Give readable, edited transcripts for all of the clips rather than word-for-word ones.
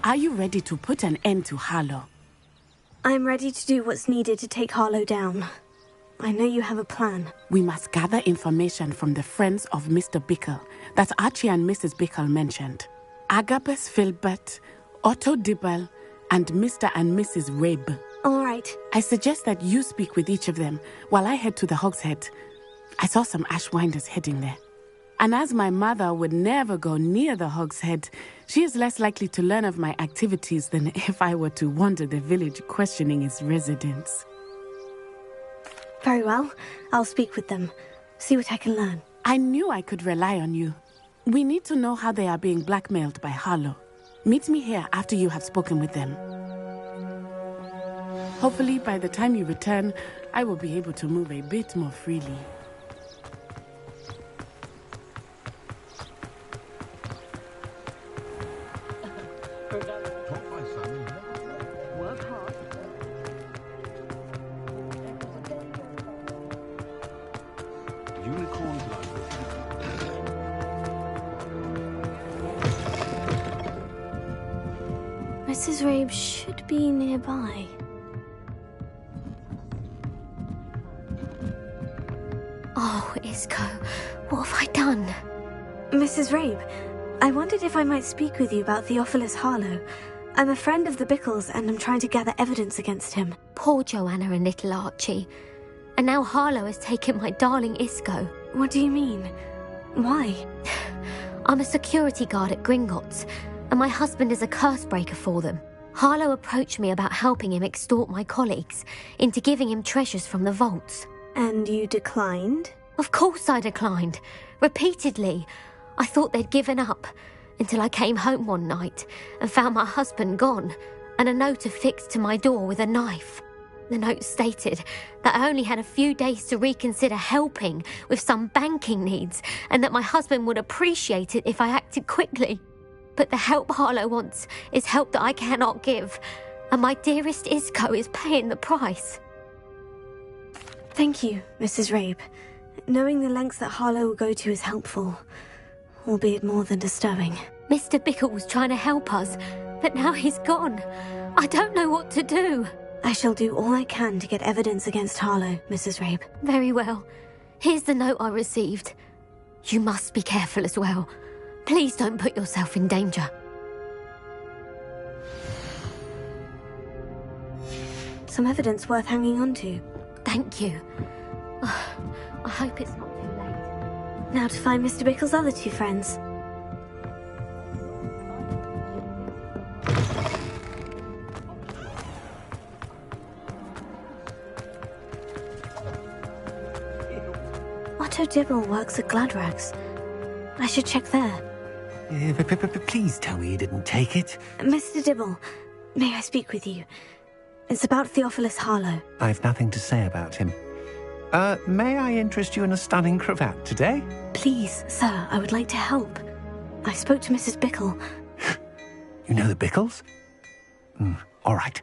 Are you ready to put an end to Harlow? I'm ready to do what's needed to take Harlow down. I know you have a plan. We must gather information from the friends of Mr. Bickle that Archie and Mrs. Bickle mentioned. Agabus Filbert, Otto Dibble, and Mr. and Mrs. Rabe. All right. I suggest that you speak with each of them while I head to the Hogshead. I saw some Ashwinders heading there. And as my mother would never go near the Hogshead, she is less likely to learn of my activities than if I were to wander the village questioning its residents. Very well. I'll speak with them. See what I can learn. I knew I could rely on you. We need to know how they are being blackmailed by Harlow. Meet me here after you have spoken with them. Hopefully, by the time you return, I will be able to move a bit more freely. Mrs. Rabe should be nearby. Oh, Isco, what have I done? Mrs. Rabe, I wondered if I might speak with you about Theophilus Harlow. I'm a friend of the Bickles and I'm trying to gather evidence against him. Poor Joanna and little Archie. And now Harlow has taken my darling Isco. What do you mean? Why? I'm a security guard at Gringotts, and my husband is a curse breaker for them. Harlow approached me about helping him extort my colleagues into giving him treasures from the vaults. And you declined? Of course I declined. Repeatedly. I thought they'd given up, until I came home one night and found my husband gone, and a note affixed to my door with a knife. The note stated that I only had a few days to reconsider helping with some banking needs, and that my husband would appreciate it if I acted quickly. But the help Harlow wants is help that I cannot give, and my dearest Isco is paying the price. Thank you, Mrs. Rabe. Knowing the lengths that Harlow will go to is helpful, albeit more than disturbing. Mr. Bickle was trying to help us, but now he's gone. I don't know what to do. I shall do all I can to get evidence against Harlow, Mrs. Rabe. Very well. Here's the note I received. You must be careful as well. Please don't put yourself in danger. Some evidence worth hanging on to. Thank you. I hope it's not too late. Now to find Mr. Bickle's other two friends. Otto Dibble works at Gladrags. I should check there. Please tell me you didn't take it. Mr. Dibble, may I speak with you? It's about Theophilus Harlow. I've nothing to say about him. May I interest you in a stunning cravat today? Please, sir, I would like to help. I spoke to Mrs. Bickle. You know the Bickles? All right.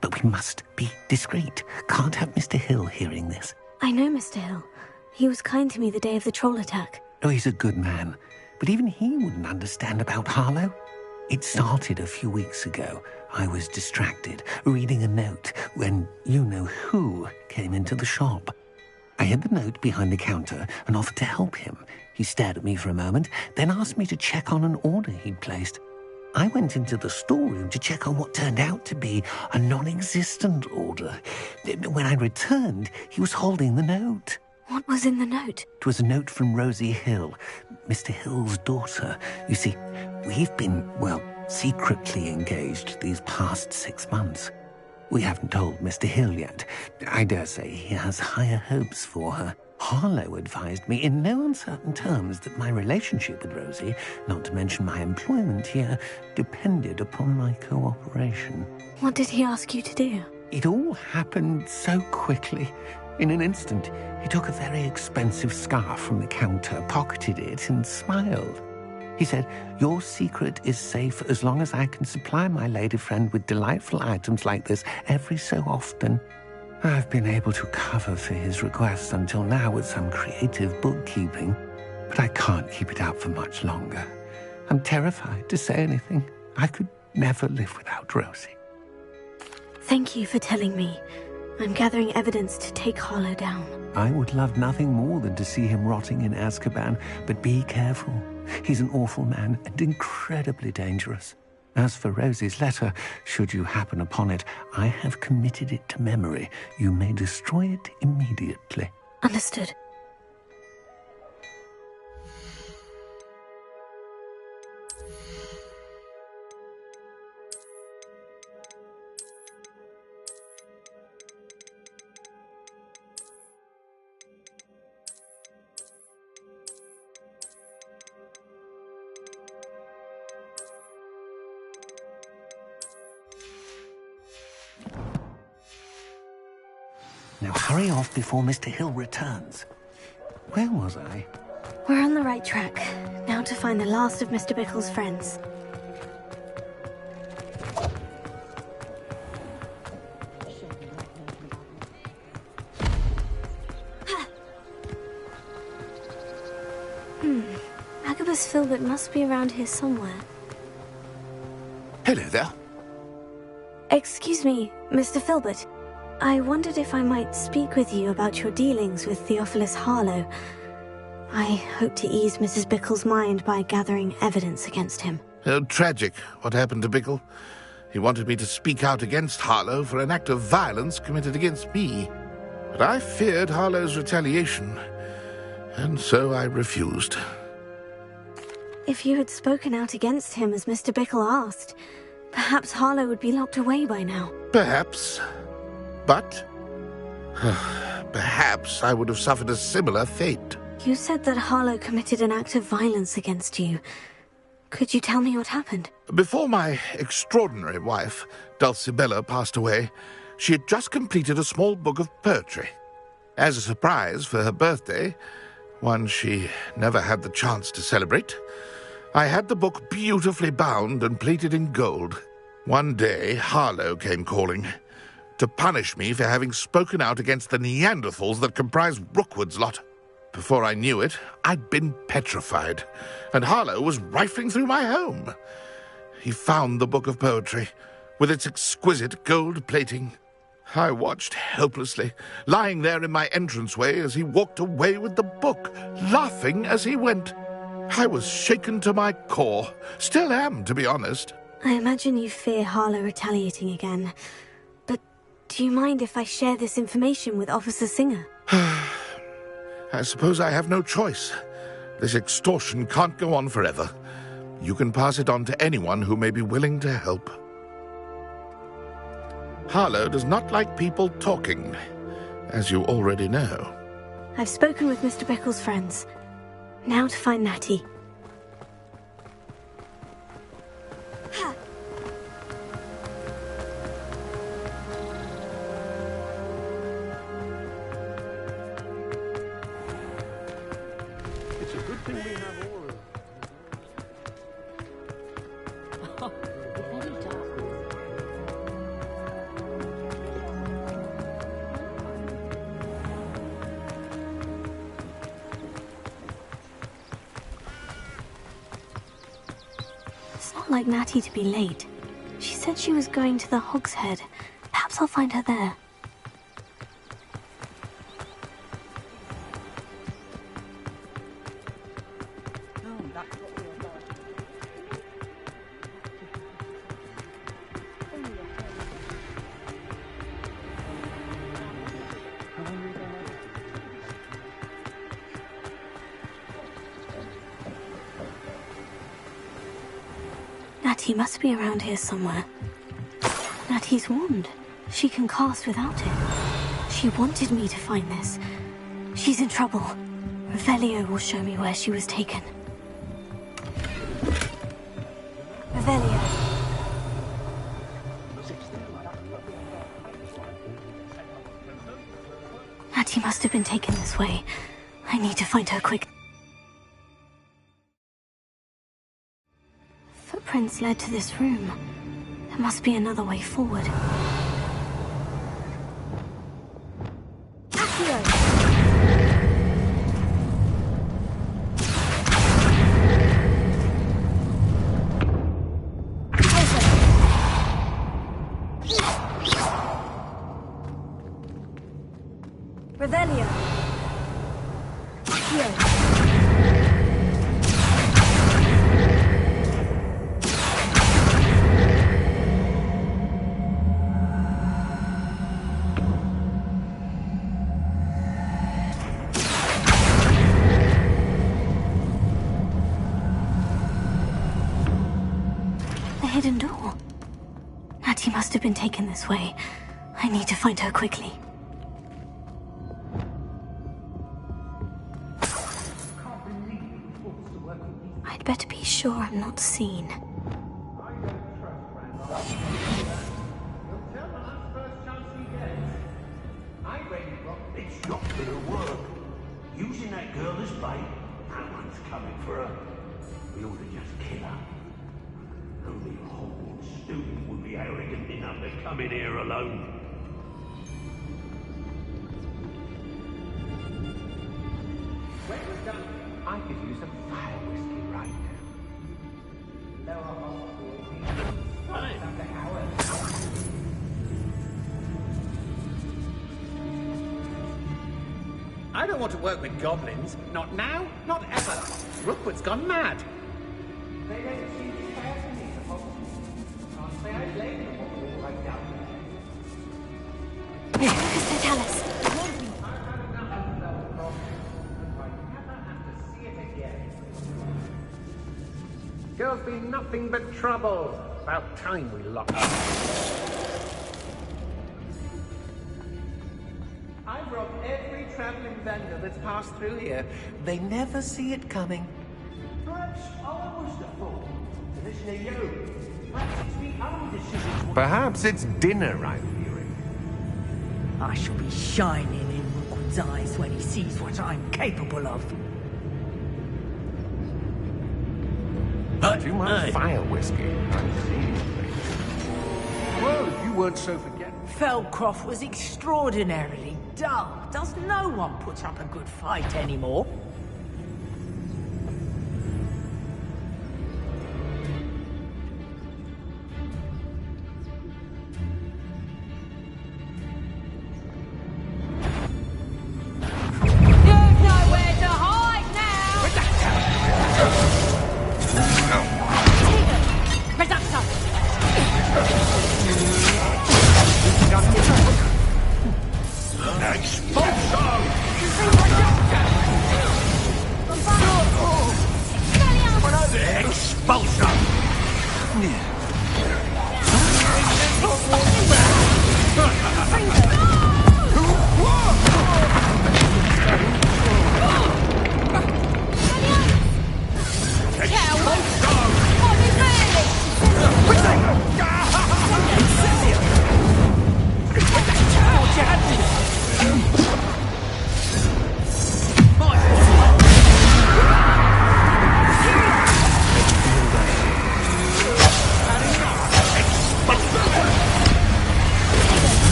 But we must be discreet. Can't have Mr. Hill hearing this. I know Mr. Hill. He was kind to me the day of the troll attack. Oh, he's a good man. But even he wouldn't understand about Harlow. It started a few weeks ago. I was distracted, reading a note, when you-know-who came into the shop. I hid the note behind the counter and offered to help him. He stared at me for a moment, then asked me to check on an order he'd placed. I went into the storeroom to check on what turned out to be a non-existent order. When I returned, he was holding the note. What was in the note? It was a note from Rosie Hill, Mr. Hill's daughter. You see, we've been, secretly engaged these past 6 months. We haven't told Mr. Hill yet. I dare say he has higher hopes for her. Harlow advised me in no uncertain terms that my relationship with Rosie, not to mention my employment here, depended upon my cooperation. What did he ask you to do? It all happened so quickly. In an instant, he took a very expensive scarf from the counter, pocketed it, and smiled. He said, "Your secret is safe as long as I can supply my lady friend with delightful items like this every so often." I've been able to cover for his request until now with some creative bookkeeping, but I can't keep it out for much longer. I'm terrified to say anything. I could never live without Rosie. Thank you for telling me. I'm gathering evidence to take Harlow down. I would love nothing more than to see him rotting in Azkaban, but be careful. He's an awful man and incredibly dangerous. As for Rosie's letter, should you happen upon it, I have committed it to memory. You may destroy it immediately. Understood. Now hurry off before Mr. Hill returns. Where was I? We're on the right track. Now to find the last of Mr. Bickle's friends. Agabus Filbert must be around here somewhere. Hello there. Excuse me, Mr. Filbert. I wondered if I might speak with you about your dealings with Theophilus Harlow. I hope to ease Mrs. Bickle's mind by gathering evidence against him. Oh, tragic what happened to Bickle. He wanted me to speak out against Harlow for an act of violence committed against me. But I feared Harlow's retaliation, and so I refused. If you had spoken out against him as Mr. Bickle asked, perhaps Harlow would be locked away by now. Perhaps. But perhaps I would have suffered a similar fate. You said that Harlow committed an act of violence against you. Could you tell me what happened? Before my extraordinary wife, Dulcibella, passed away, she had just completed a small book of poetry. As a surprise for her birthday, one she never had the chance to celebrate, I had the book beautifully bound and plated in gold. One day, Harlow came calling to punish me for having spoken out against the Neanderthals that comprise Rookwood's lot. Before I knew it, I'd been petrified, and Harlow was rifling through my home. He found the book of poetry, with its exquisite gold plating. I watched helplessly, lying there in my entranceway as he walked away with the book, laughing as he went. I was shaken to my core. Still am, to be honest. I imagine you fear Harlow retaliating again. But do you mind if I share this information with Officer Singer? I suppose I have no choice. This extortion can't go on forever. You can pass it on to anyone who may be willing to help. Harlow does not like people talking, as you already know. I've spoken with Mr. Bickle's friends. Now to find Natty. It's a good thing we have all of It's not like Natty to be late. She said she was going to the Hog's Head. Perhaps I'll find her there. Natty must be around here somewhere. Natty's wand. She can cast without it. She wanted me to find this. She's in trouble. Revelio will show me where she was taken. Revelio. Natty must have been taken this way. I need to find her quick. footprints led to this room. There must be another way forward. Revelio. The hidden door. Natty must have been taken this way. I need to find her quickly. I'd better be sure I'm not seen. It's not gonna work. Using that girl as bait, no one's coming for her. We ought to just kill her. Only a whole student would be arrogant enough to come in here alone. When we're done, I could use some fire whiskey right now. I don't want to work with goblins. Not now, not ever. Rookwood's gone mad. They don't seem to care for me, Can't say I blame them for all I've done. Focus the Talus. I've had enough of self-promise. I never have to see it again. Girl's been nothing but trouble. About time we locked up. I've robbed every traveling vendor that's passed through here. They never see it coming. Perhaps I was the fool to listen to you. Perhaps it's the own decisions. Perhaps it's dinner I'm hearing. I shall be shining in Rookwood's eyes when he sees what I'm capable of. Too much fire whiskey. I see. Well, if you weren't so forgetful. Feldcroft was extraordinarily dull. Does no one put up a good fight anymore? You've nowhere to hide now! Reductor! Expulsion!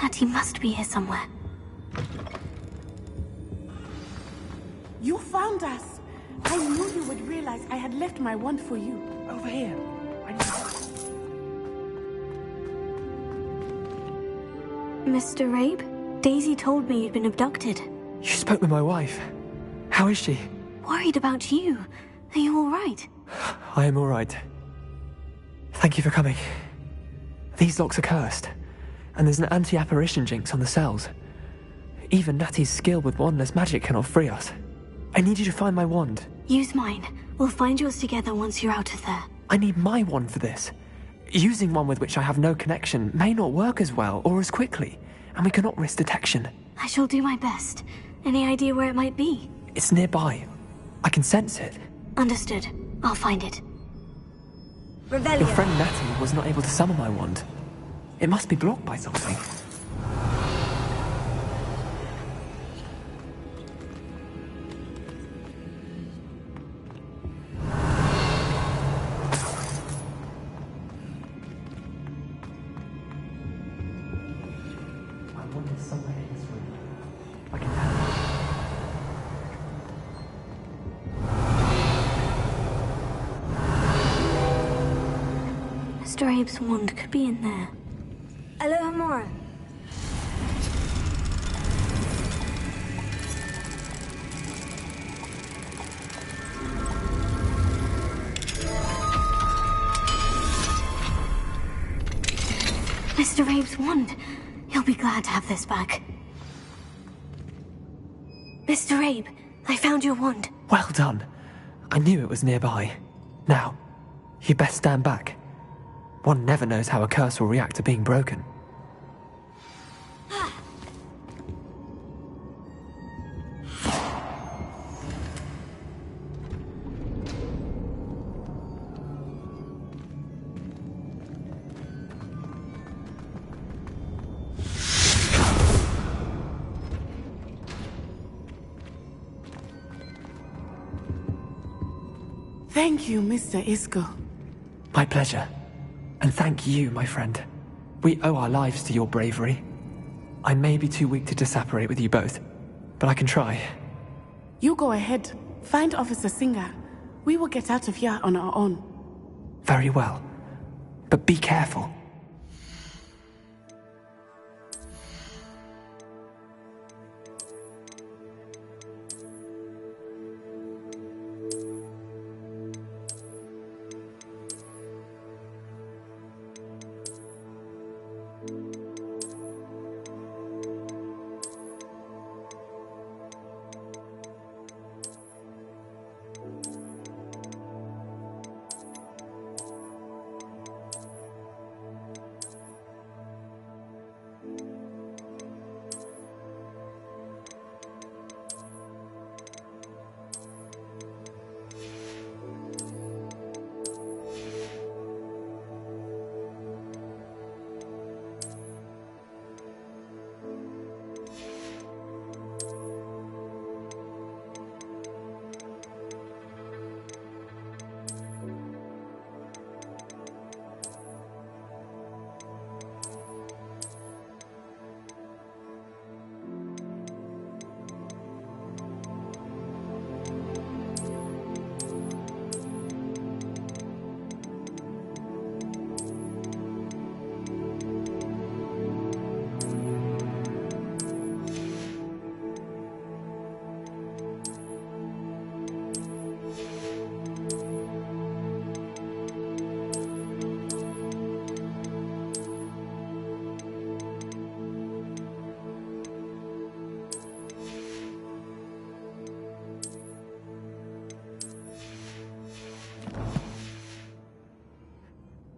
Natty must be here somewhere. You found us! I knew you would realize I had left my wand for you. Over here. Mr. Rabe, Daisy told me you'd been abducted. You spoke with my wife. How is she? Worried about you. Are you all right? I am all right. Thank you for coming. These locks are cursed, and there's an anti-apparition jinx on the cells. Even Natty's skill with wandless magic cannot free us. I need you to find my wand. Use mine. We'll find yours together once you're out of there. I need my wand for this. Using one with which I have no connection may not work as well or as quickly, and we cannot risk detection. I shall do my best. Any idea where it might be? It's nearby. I can sense it. Understood. I'll find it. Your friend Natty was not able to summon my wand. It must be blocked by something. My wand is somewhere in this room. I can have it. Mr. Abe's wand could be in there. Alohomora. Mr. Abe's wand. He'll be glad to have this back. Mr. Abe, I found your wand. Well done. I knew it was nearby. Now, you best stand back. One never knows how a curse will react to being broken. Thank you, Mr. Isco. My pleasure. And thank you, my friend. We owe our lives to your bravery. I may be too weak to disapparate with you both, but I can try. You go ahead. Find Officer Singer. We will get out of here on our own. Very well. But be careful.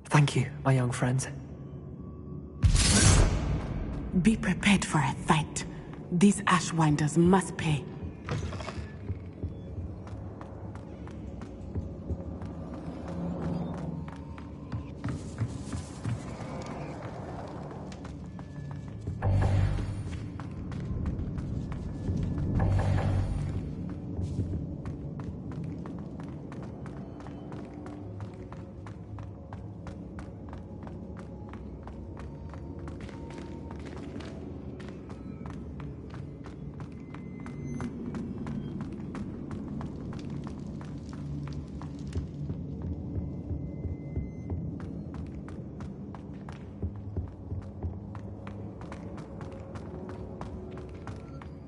Thank you, my young friends. Be prepared for a fight. These Ashwinders must pay.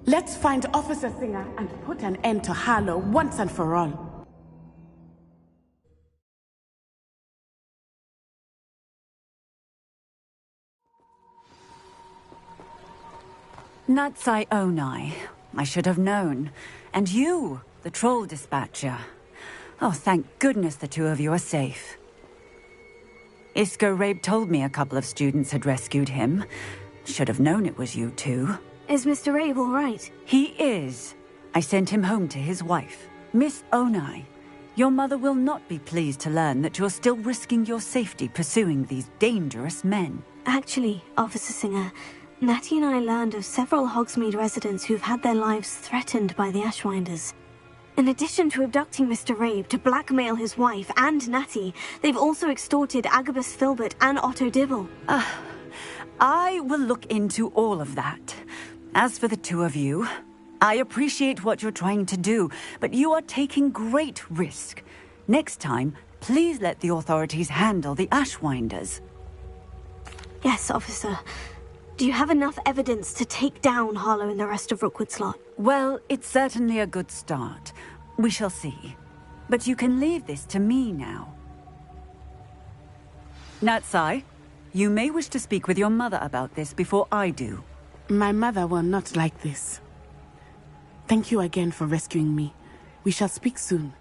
Let's find Officer Singer and put an end to Harlow once and for all. Natsai Onai. I should have known. And you, the troll dispatcher. Oh, thank goodness the two of you are safe. Isco Rabe told me a couple of students had rescued him. Should have known it was you two. Is Mr. Rabe all right? He is. I sent him home to his wife. Miss Onai, your mother will not be pleased to learn that you're still risking your safety pursuing these dangerous men. Actually, Officer Singer, Natty and I learned of several Hogsmeade residents who've had their lives threatened by the Ashwinders. In addition to abducting Mr. Rabe to blackmail his wife and Natty, they've also extorted Agabus Filbert and Otto Dibble. I will look into all of that. As for the two of you, I appreciate what you're trying to do, but you are taking great risk. Next time, please let the authorities handle the Ashwinders. Yes, officer. Do you have enough evidence to take down Harlow and the rest of Rookwood Slot? Well, it's certainly a good start. We shall see. But you can leave this to me now. Natsai, you may wish to speak with your mother about this before I do. My mother will not like this. Thank you again for rescuing me. We shall speak soon.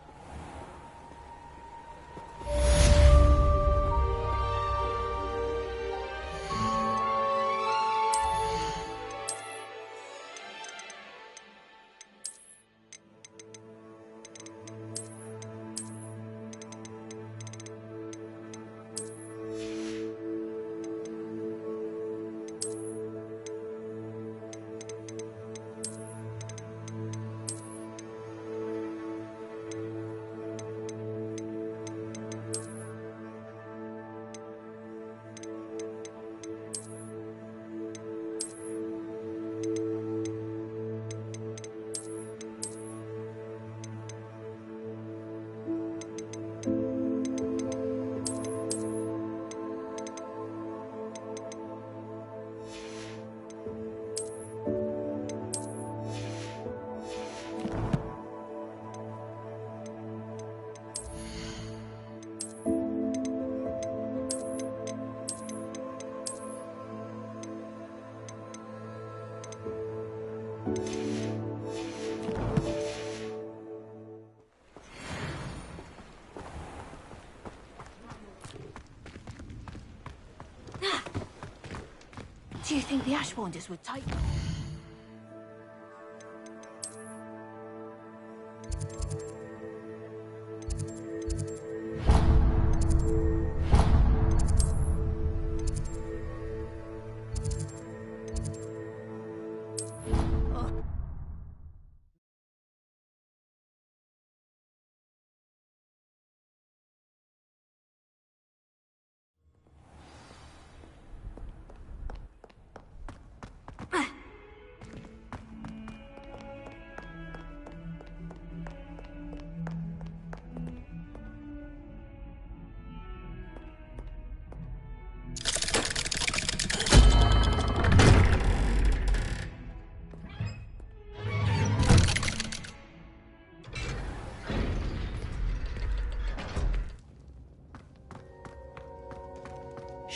Do you think the Ashwinders would take them?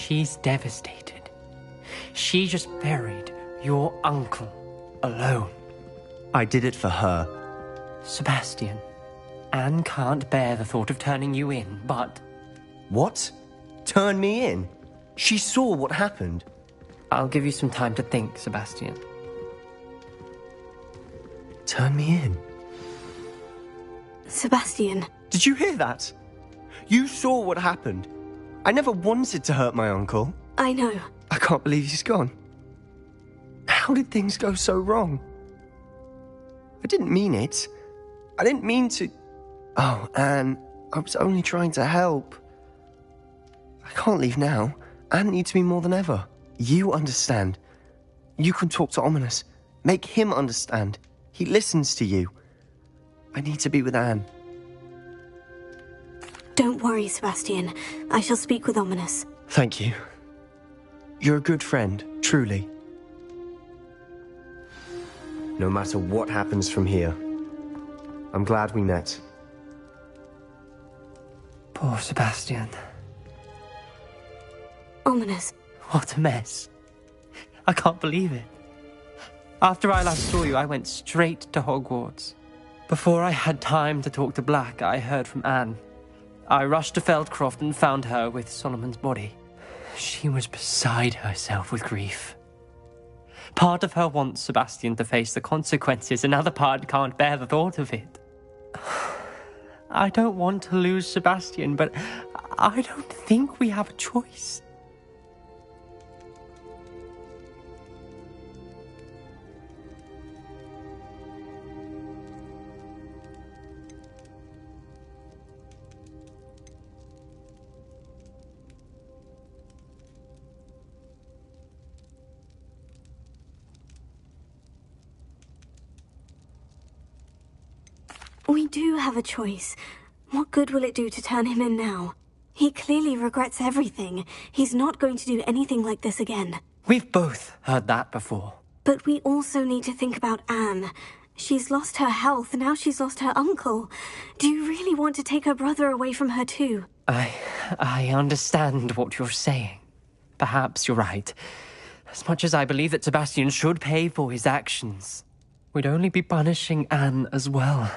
She's devastated. She just buried your uncle alone. I did it for her. Sebastian, Anne can't bear the thought of turning you in, but... What? Turn me in? She saw what happened. I'll give you some time to think, Sebastian. Turn me in? Sebastian. Did you hear that? You saw what happened. I never wanted to hurt my uncle. I know. I can't believe he's gone. How did things go so wrong? I didn't mean it. I didn't mean to... Oh, Anne, I was only trying to help. I can't leave now. Anne needs me more than ever. You understand. You can talk to Ominous. Make him understand. He listens to you. I need to be with Anne. Don't worry, Sebastian. I shall speak with Ominous. Thank you. You're a good friend, truly. no matter what happens from here. I'm glad we met. Poor Sebastian. Ominous. What a mess. I can't believe it. After I last saw you, I went straight to Hogwarts. Before I had time to talk to Black, I heard from Anne. I rushed to Feldcroft and found her with Solomon's body. She was beside herself with grief. Part of her wants Sebastian to face the consequences, another part can't bear the thought of it. I don't want to lose Sebastian, but I don't think we have a choice. We do have a choice. What good will it do to turn him in now? He clearly regrets everything. He's not going to do anything like this again. We've both heard that before. But we also need to think about Anne. She's lost her health, and now she's lost her uncle. Do you really want to take her brother away from her too? I understand what you're saying. Perhaps you're right. As much as I believe that Sebastian should pay for his actions, we'd only be punishing Anne as well.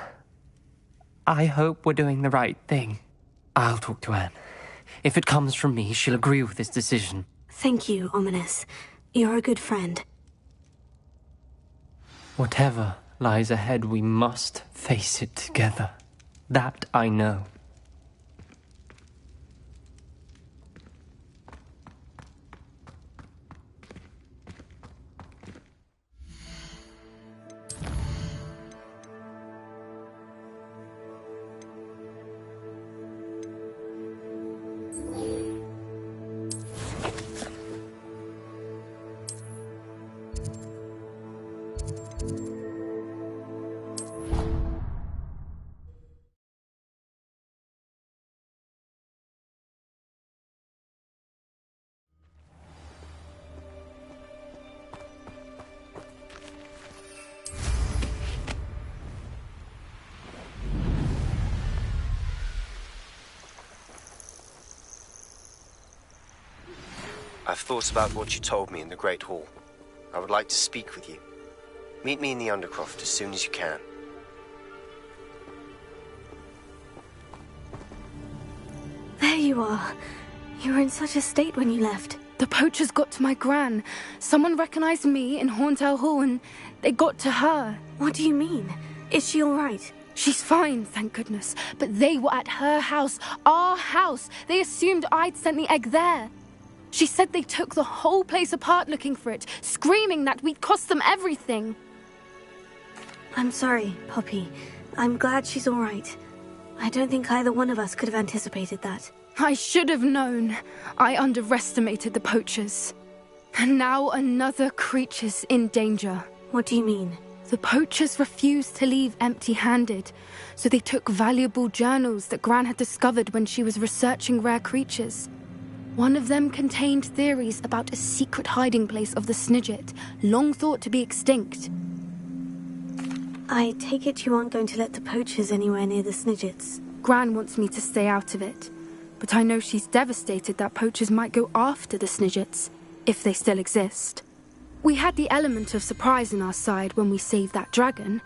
I hope we're doing the right thing. I'll talk to Anne. If it comes from me, she'll agree with this decision. Thank you, Ominous. You're a good friend. Whatever lies ahead, we must face it together. That I know. I've thought about what you told me in the Great Hall. I would like to speak with you. Meet me in the Undercroft as soon as you can. There you are. You were in such a state when you left. The poachers got to my gran. Someone recognized me in Horndale Hall and they got to her. What do you mean? Is she all right? She's fine, thank goodness. But they were at her house, our house. They assumed I'd sent the egg there. She said they took the whole place apart looking for it, screaming that we'd cost them everything. I'm sorry, Poppy. I'm glad she's all right. I don't think either one of us could have anticipated that. I should have known. I underestimated the poachers. And now another creature's in danger. What do you mean? The poachers refused to leave empty-handed, so they took valuable journals that Gran had discovered when she was researching rare creatures. One of them contained theories about a secret hiding place of the Snidget, long thought to be extinct. I take it you aren't going to let the poachers anywhere near the Snidgets. Gran wants me to stay out of it, but I know she's devastated that poachers might go after the Snidgets, if they still exist. We had the element of surprise on our side when we saved that dragon,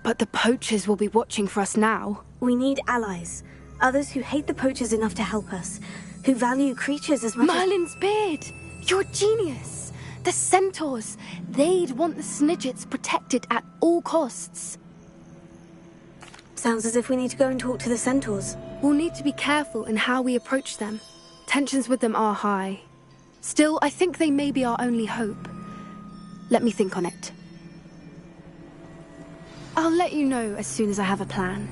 but the poachers will be watching for us now. We need allies, others who hate the poachers enough to help us, who value creatures as much Merlin's beard! You're a genius! The centaurs! They'd want the Snidgets protected at all costs. Sounds as if we need to go and talk to the centaurs. We'll need to be careful in how we approach them. Tensions with them are high. Still, I think they may be our only hope. Let me think on it. I'll let you know as soon as I have a plan.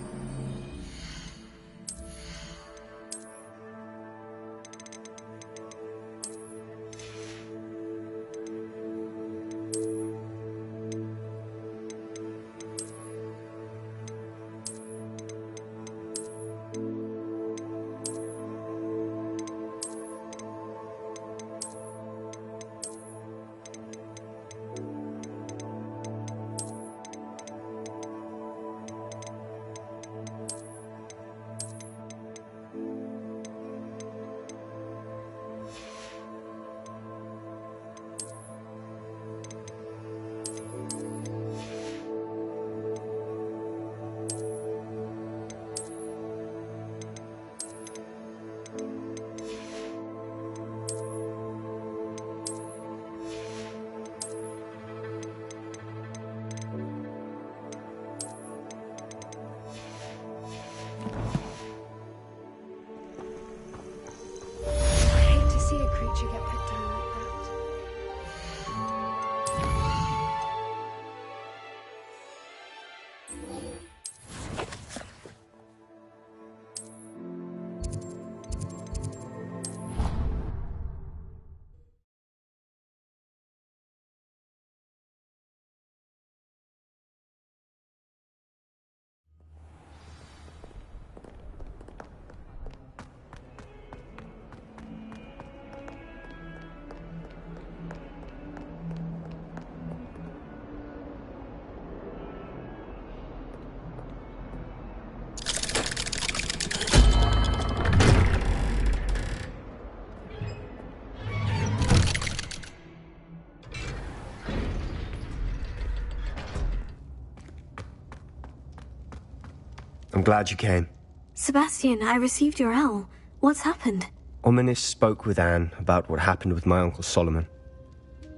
I'm glad you came. Sebastian, I received your owl. What's happened? Ominis spoke with Anne about what happened with my Uncle Solomon.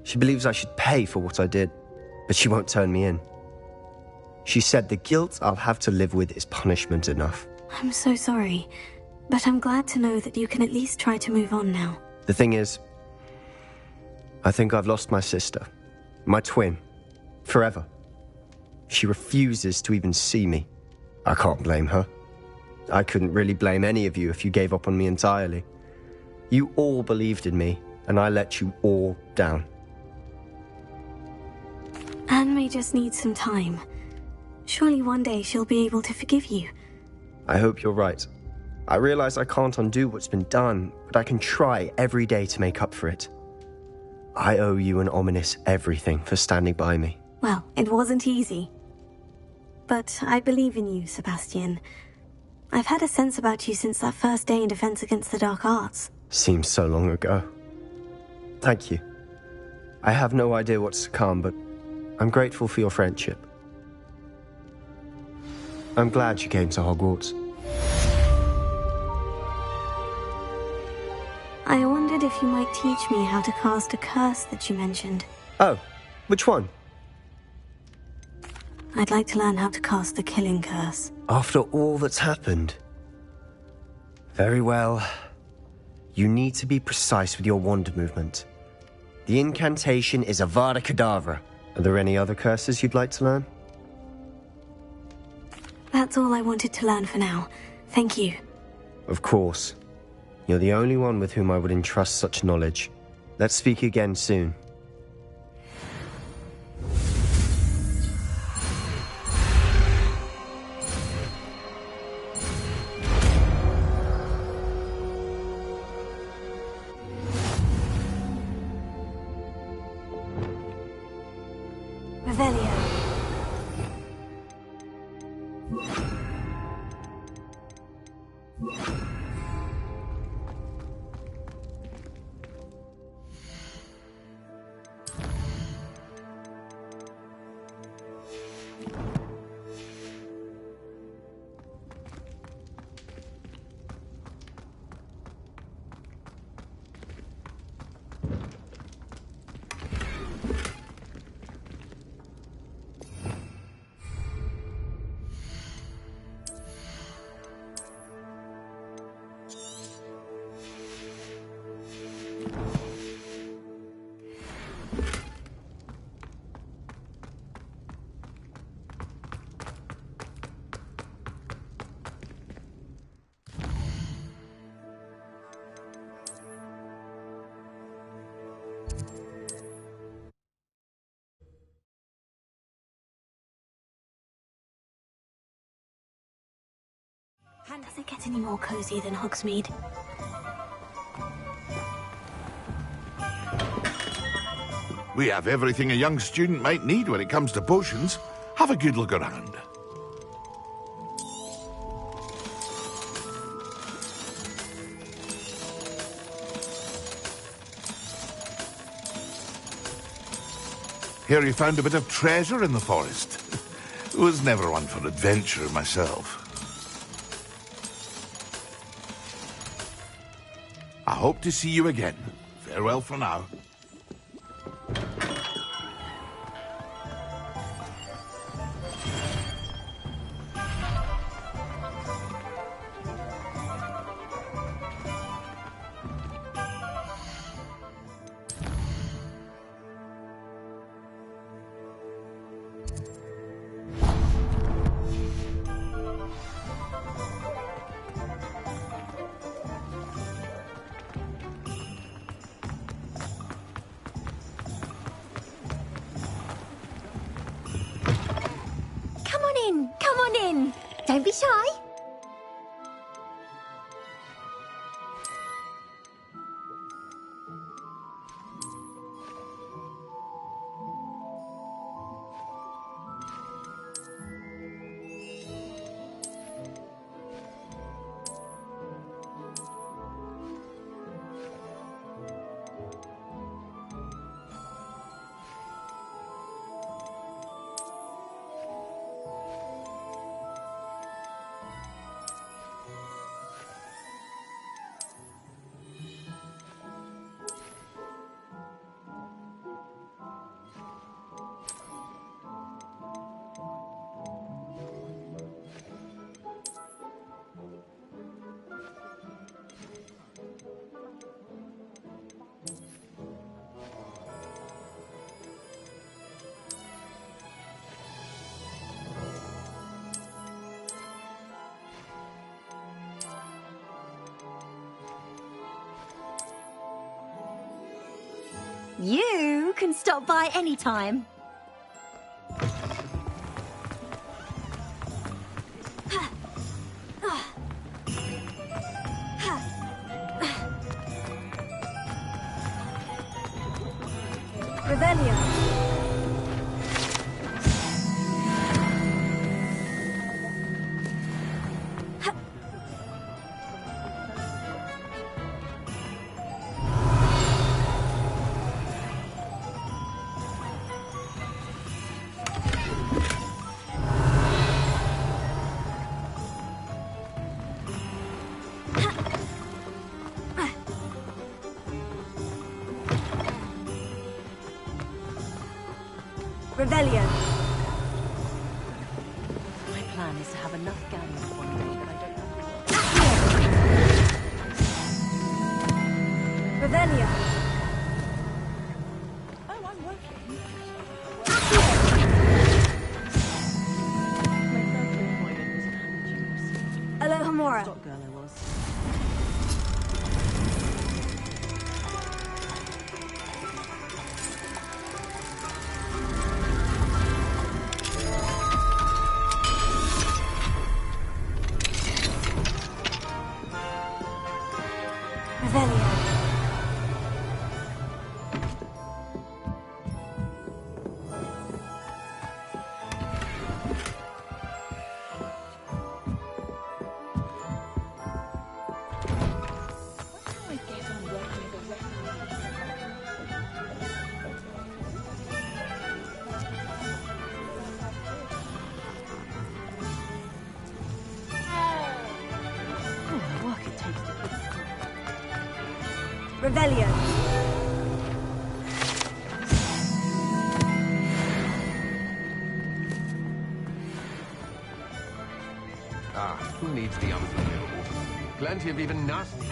She believes I should pay for what I did, but she won't turn me in. She said the guilt I'll have to live with is punishment enough. I'm so sorry, but I'm glad to know that you can at least try to move on now. The thing is, I think I've lost my sister, my twin, forever. She refuses to even see me. I can't blame her. I couldn't really blame any of you if you gave up on me entirely. You all believed in me, and I let you all down. Anne may just need some time. Surely one day she'll be able to forgive you. I hope you're right. I realize I can't undo what's been done, but I can try every day to make up for it. I owe you and Ominis everything for standing by me. Well, it wasn't easy. But I believe in you, Sebastian. I've had a sense about you since that first day in Defense Against the Dark Arts. Seems so long ago. Thank you. I have no idea what's to come, but I'm grateful for your friendship. I'm glad you came to Hogwarts. I wondered if you might teach me how to cast a curse that you mentioned. Oh, which one? I'd like to learn how to cast the Killing Curse. After all that's happened? Very well. You need to be precise with your wand movement. The incantation is Avada Kedavra. Are there any other curses you'd like to learn? That's all I wanted to learn for now. Thank you. Of course. You're the only one with whom I would entrust such knowledge. Let's speak again soon. Revelio. Does it get any more cozy than Hogsmeade? We have everything a young student might need when it comes to potions. Have a good look around. Hear you found a bit of treasure in the forest. Was never one for adventure myself. I hope to see you again. Farewell for now. Come on in. Don't be shy. You can stop by any time. Revelio. Revelio. My plan is to have enough galleons one day that I don't have to... Revelio. Oh, I'm working. Hello, Hamora. Stock girl I was. Revelio. Revelio. Ah, who needs the unforgivable? Plenty of even nasty.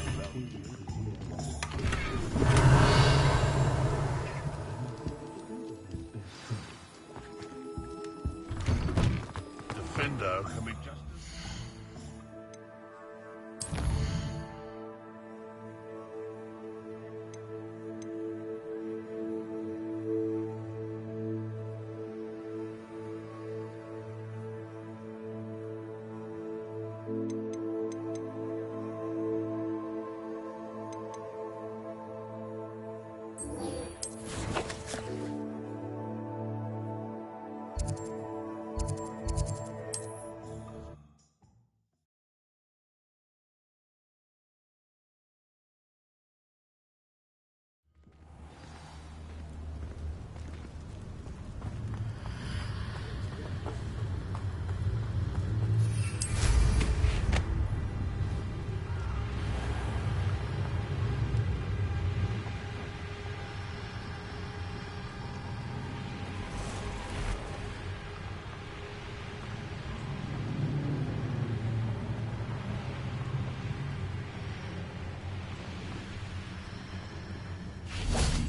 Defender can be just...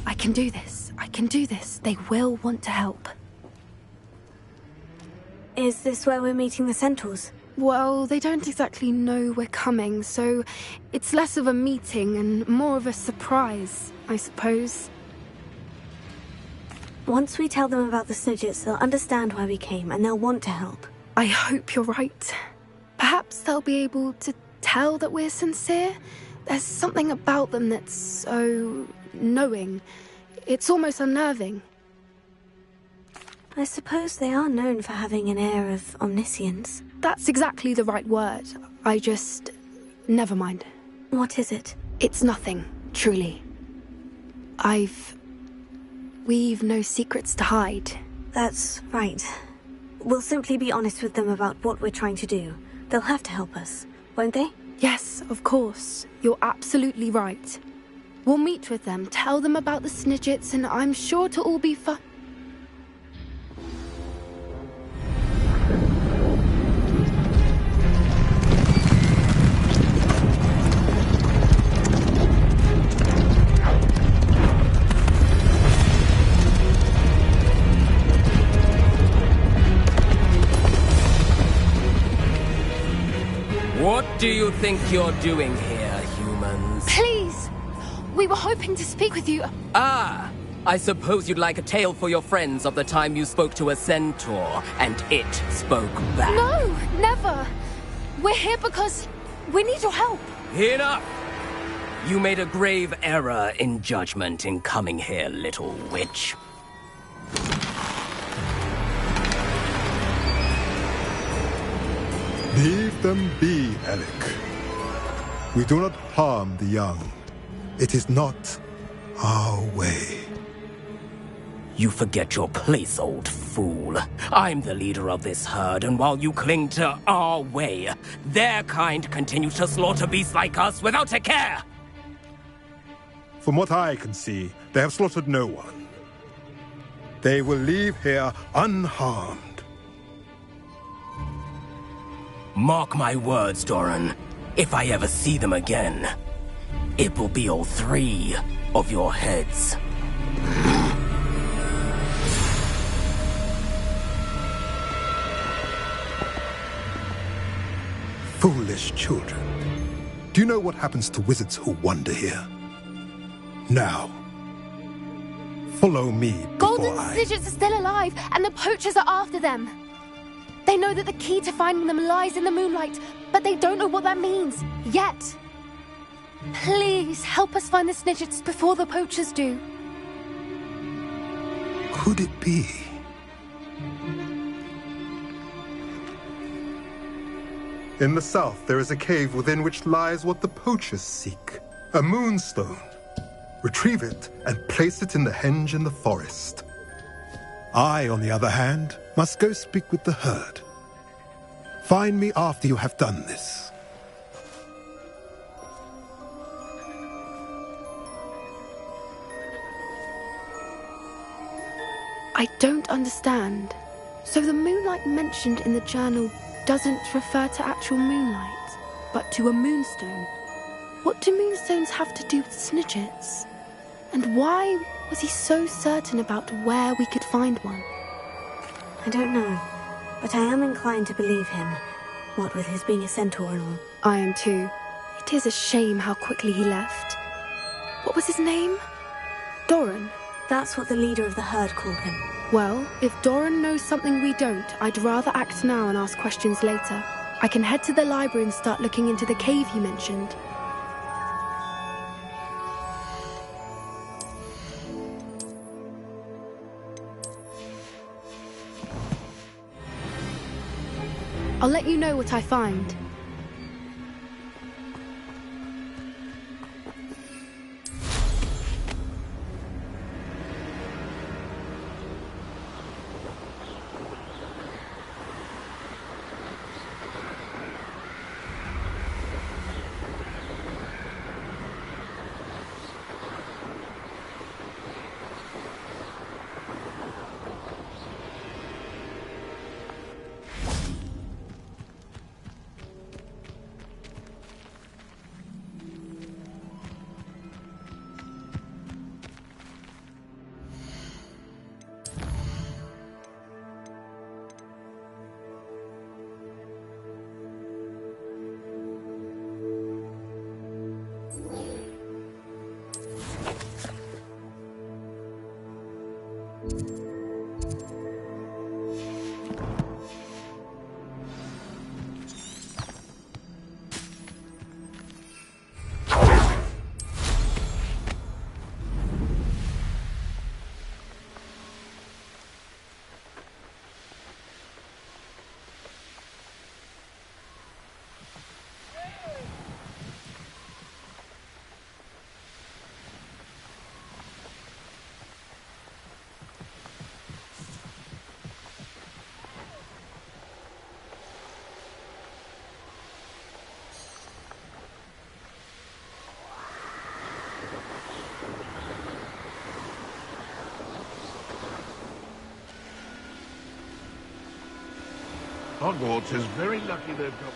I can do this. I can do this. They will want to help. Is this where we're meeting the Centaurs? Well, they don't exactly know we're coming, so it's less of a meeting and more of a surprise, I suppose. Once we tell them about the Snidgets, they'll understand why we came and they'll want to help. I hope you're right. Perhaps they'll be able to tell that we're sincere. There's something about them that's so knowing. It's almost unnerving. I suppose they are known for having an air of omniscience. That's exactly the right word. I just... never mind. What is it? It's nothing, truly. We've no secrets to hide. That's right. We'll simply be honest with them about what we're trying to do. They'll have to help us, won't they? Yes, of course. You're absolutely right. We'll meet with them, tell them about the Snidgets, and I'm sure to all be fun. What do you think you're doing here, humans? Please! We were hoping to speak with you. Ah! I suppose you'd like a tale for your friends of the time you spoke to a centaur, and it spoke back. No, never. We're here because we need your help. Enough! You made a grave error in judgment in coming here, little witch. Leave them be, Alec. We do not harm the young. It is not our way. You forget your place, old fool. I'm the leader of this herd, and while you cling to our way, their kind continue to slaughter beasts like us without a care! From what I can see, they have slaughtered no one. They will leave here unharmed. Mark my words, Doran. If I ever see them again, it will be all 3 of your heads. Foolish children. Do you know what happens to wizards who wander here? Now, follow me before Golden Snidgets are still alive, and the poachers are after them. They know that the key to finding them lies in the moonlight, but they don't know what that means, yet. Please, help us find the Snidgets before the poachers do. Could it be? In the south, there is a cave within which lies what the poachers seek. A moonstone. Retrieve it and place it in the henge in the forest. I, on the other hand, must go speak with the herd. Find me after you have done this. I don't understand. So the moonlight mentioned in the journal doesn't refer to actual moonlight, but to a moonstone. What do moonstones have to do with Snidgets? And why was he so certain about where we could find one? I don't know, but I am inclined to believe him, what with his being a centaur and all. I am too. It is a shame how quickly he left. What was his name? Doran? That's what the leader of the herd called him. Well, if Doran knows something we don't, I'd rather act now and ask questions later. I can head to the library and start looking into the cave you mentioned. I'll let you know what I find. Hogwarts is very lucky they've got...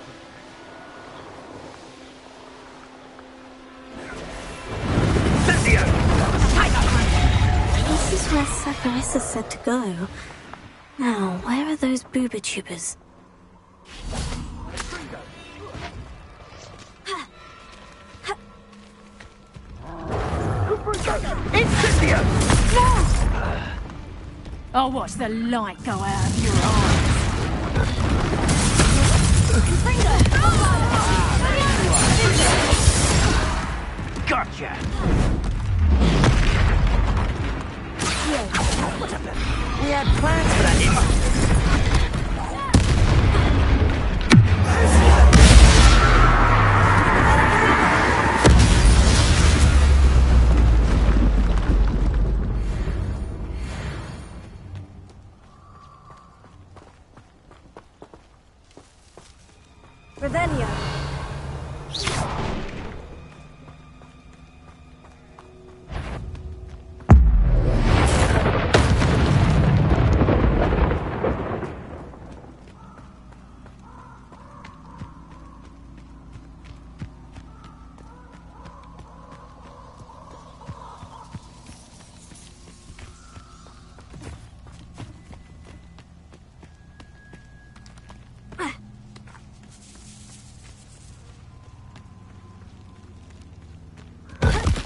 This is where Saccharissa said to go. Now, where are those booba tubers? Incendio! No! I'll watch the light go out of your eyes. Gotcha! What happened? We had plans for that. Revelio.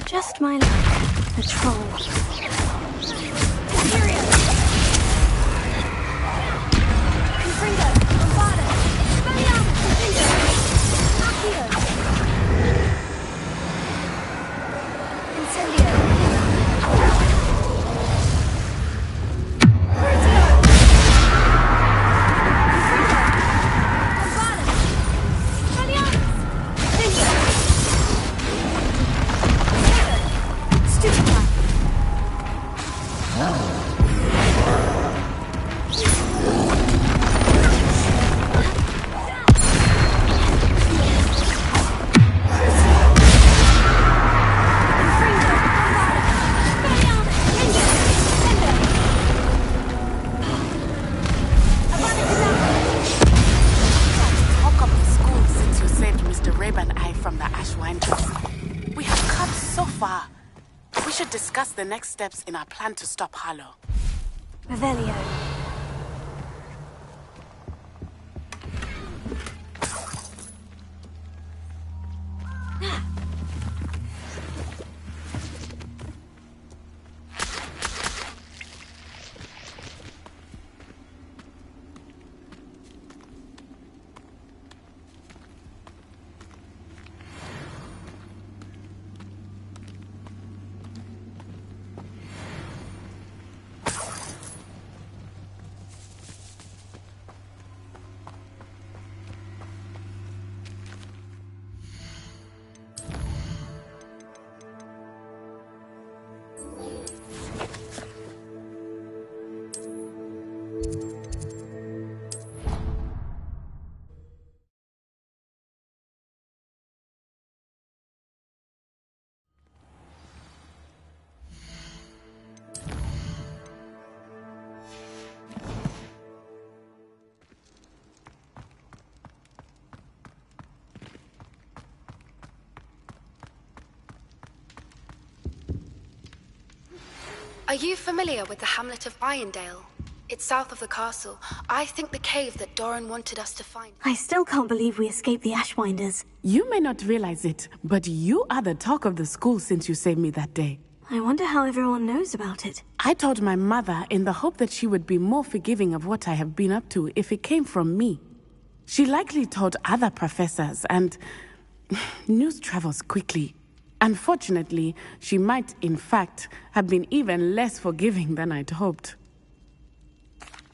Just my luck. The troll. Discuss the next steps in our plan to stop Harlow. Revelio. Are you familiar with the hamlet of Irondale? It's south of the castle. I think the cave that Doran wanted us to find. I still can't believe we escaped the Ashwinders. You may not realize it, but you are the talk of the school since you saved me that day. I wonder how everyone knows about it. I told my mother in the hope that she would be more forgiving of what I have been up to if it came from me. She likely told other professors, and news travels quickly. Unfortunately, she might, in fact, have been even less forgiving than I'd hoped.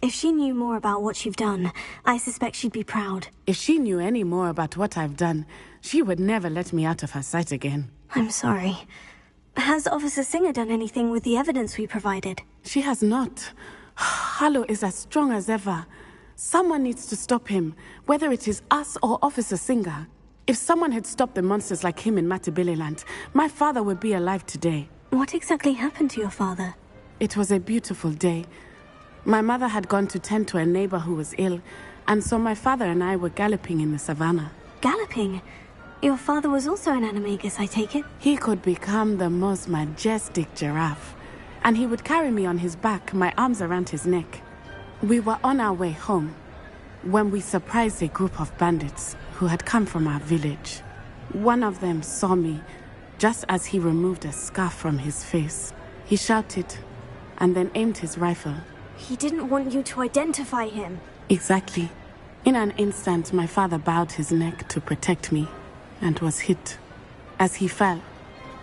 If she knew more about what you've done, I suspect she'd be proud. If she knew any more about what I've done, she would never let me out of her sight again. I'm sorry. Has Officer Singer done anything with the evidence we provided? She has not. Harlow is as strong as ever. Someone needs to stop him, whether it is us or Officer Singer. If someone had stopped the monsters like him in Matabeleland, my father would be alive today. What exactly happened to your father? It was a beautiful day. My mother had gone to tend to a neighbor who was ill, and so my father and I were galloping in the savannah. Galloping? Your father was also an animagus, I take it? He could become the most majestic giraffe, and he would carry me on his back, my arms around his neck. We were on our way home when we surprised a group of bandits who had come from our village. One of them saw me just as he removed a scarf from his face. He shouted and then aimed his rifle. He didn't want you to identify him. Exactly. In an instant, my father bowed his neck to protect me and was hit. As he fell,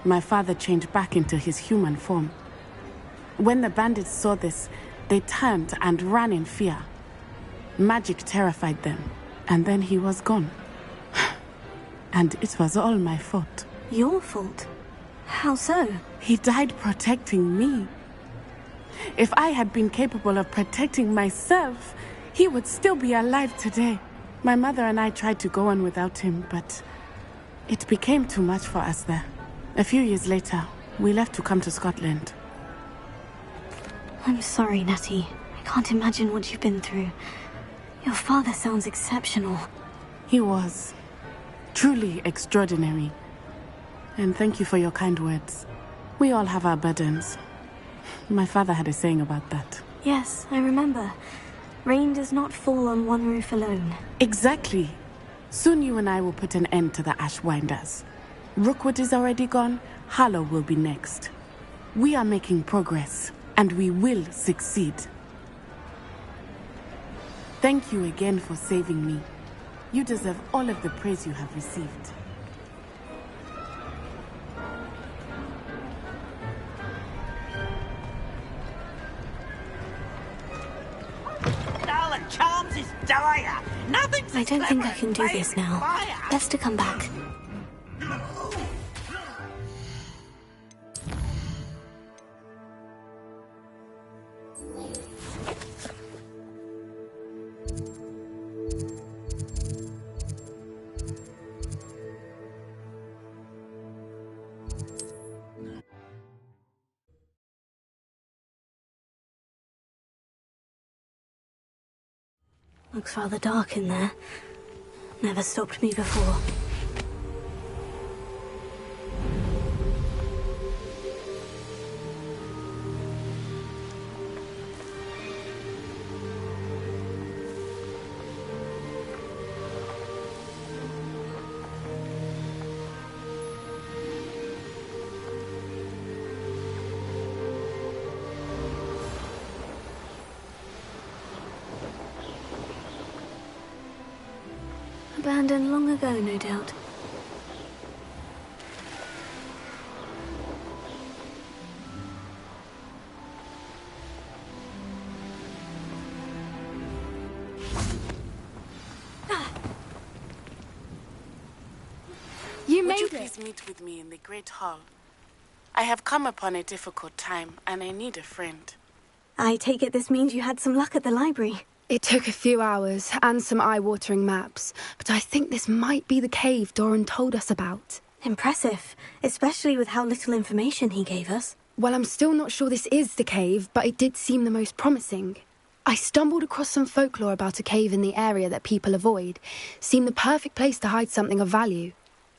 my father changed back into his human form. When the bandits saw this, they turned and ran in fear. Magic terrified them, and then he was gone. And it was all my fault. Your fault? How so? He died protecting me. If I had been capable of protecting myself, he would still be alive today. My mother and I tried to go on without him, but it became too much for us there. A few years later, we left to come to Scotland. I'm sorry, Natty. I can't imagine what you've been through. Your father sounds exceptional. He was. Truly extraordinary. And thank you for your kind words. We all have our burdens. My father had a saying about that. Yes, I remember. Rain does not fall on one roof alone. Exactly. Soon you and I will put an end to the Ashwinders. Rookwood is already gone. Harlow will be next. We are making progress, and we will succeed. Thank you again for saving me. You deserve all of the praise you have received. Charms is dire. Nothing's I don't think I can do this now. Best to come back. Looks rather dark in there. Never stopped me before. Abandoned long ago, no doubt. You Would made you it! please meet with me in the Great Hall? I have come upon a difficult time, and I need a friend. I take it this means you had some luck at the library. It took a few hours and some eye-watering maps, but I think this might be the cave Doran told us about. Impressive, especially with how little information he gave us. Well, I'm still not sure this is the cave, but it did seem the most promising. I stumbled across some folklore about a cave in the area that people avoid. Seemed the perfect place to hide something of value.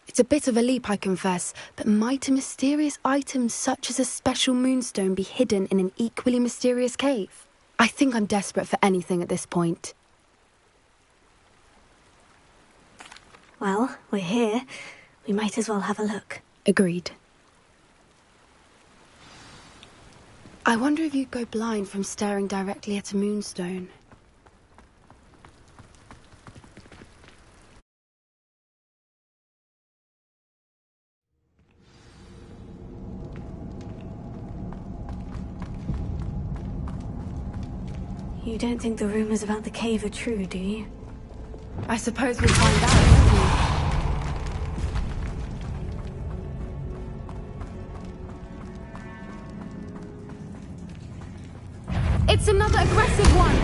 It's a bit of a leap, I confess, but might a mysterious item such as a special moonstone be hidden in an equally mysterious cave? I think I'm desperate for anything at this point. Well, we're here. We might as well have a look. Agreed. I wonder if you'd go blind from staring directly at a moonstone. You don't think the rumors about the cave are true, do you? I suppose we'll find out, won't we? It's another aggressive one!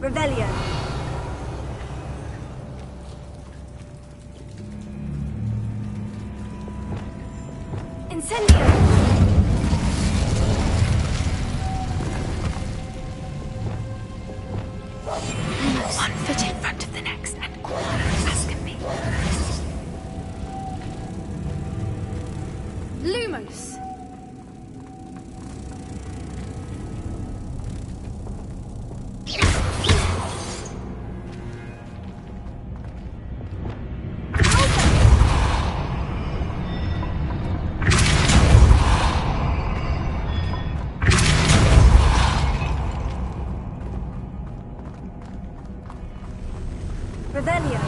Revelio. Incendio. One foot in front of the next, and all ask me. Lumos! Revelio.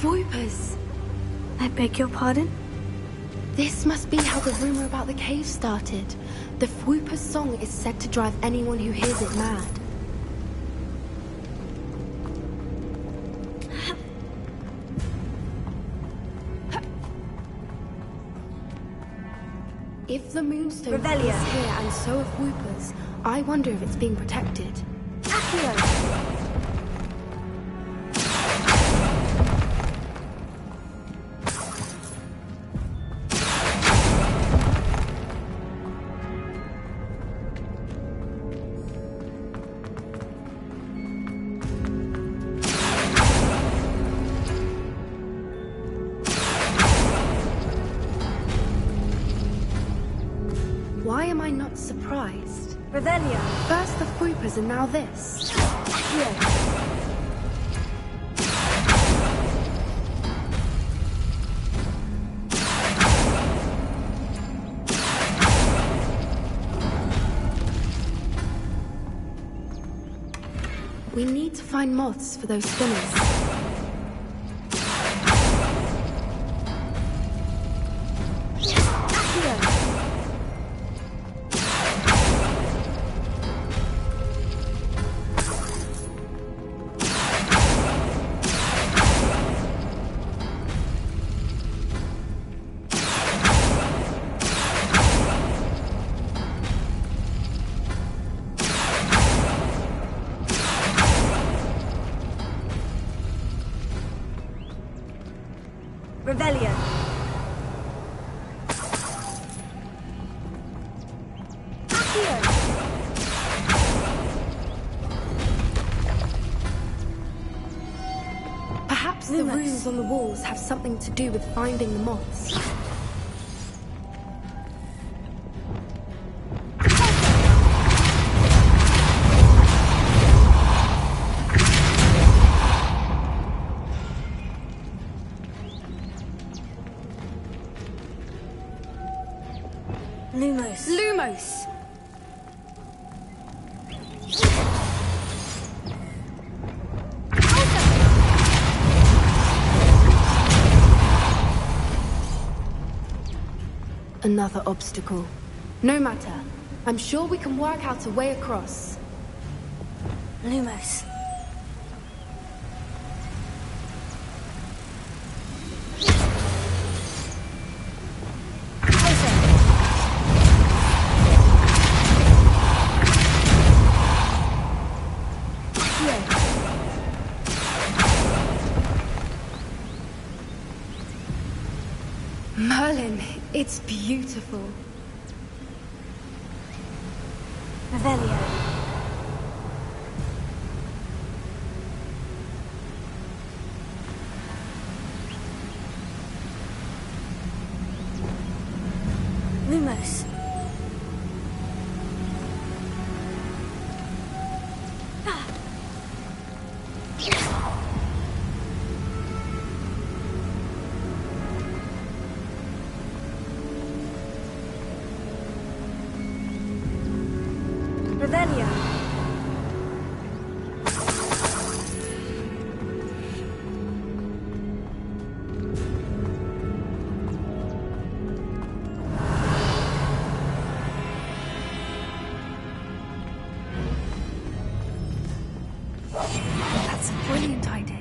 Voipers! I beg your pardon? This must be how the rumor about the cave started. The Voipers' song is said to drive anyone who hears it mad. If the Moonstone is here and so are Voipers, I wonder if it's being protected. Accio. Why am I not surprised? Revelio. First the Voipers and now this. Accio. We need to find moths for those spinners. Revelio. Accio. Perhaps the runes on the walls have something to do with finding the moths. Lumos. Lumos! Another obstacle. No matter. I'm sure we can work out a way across. Lumos. Merlin, it's beautiful. Revelio. That's a brilliant idea.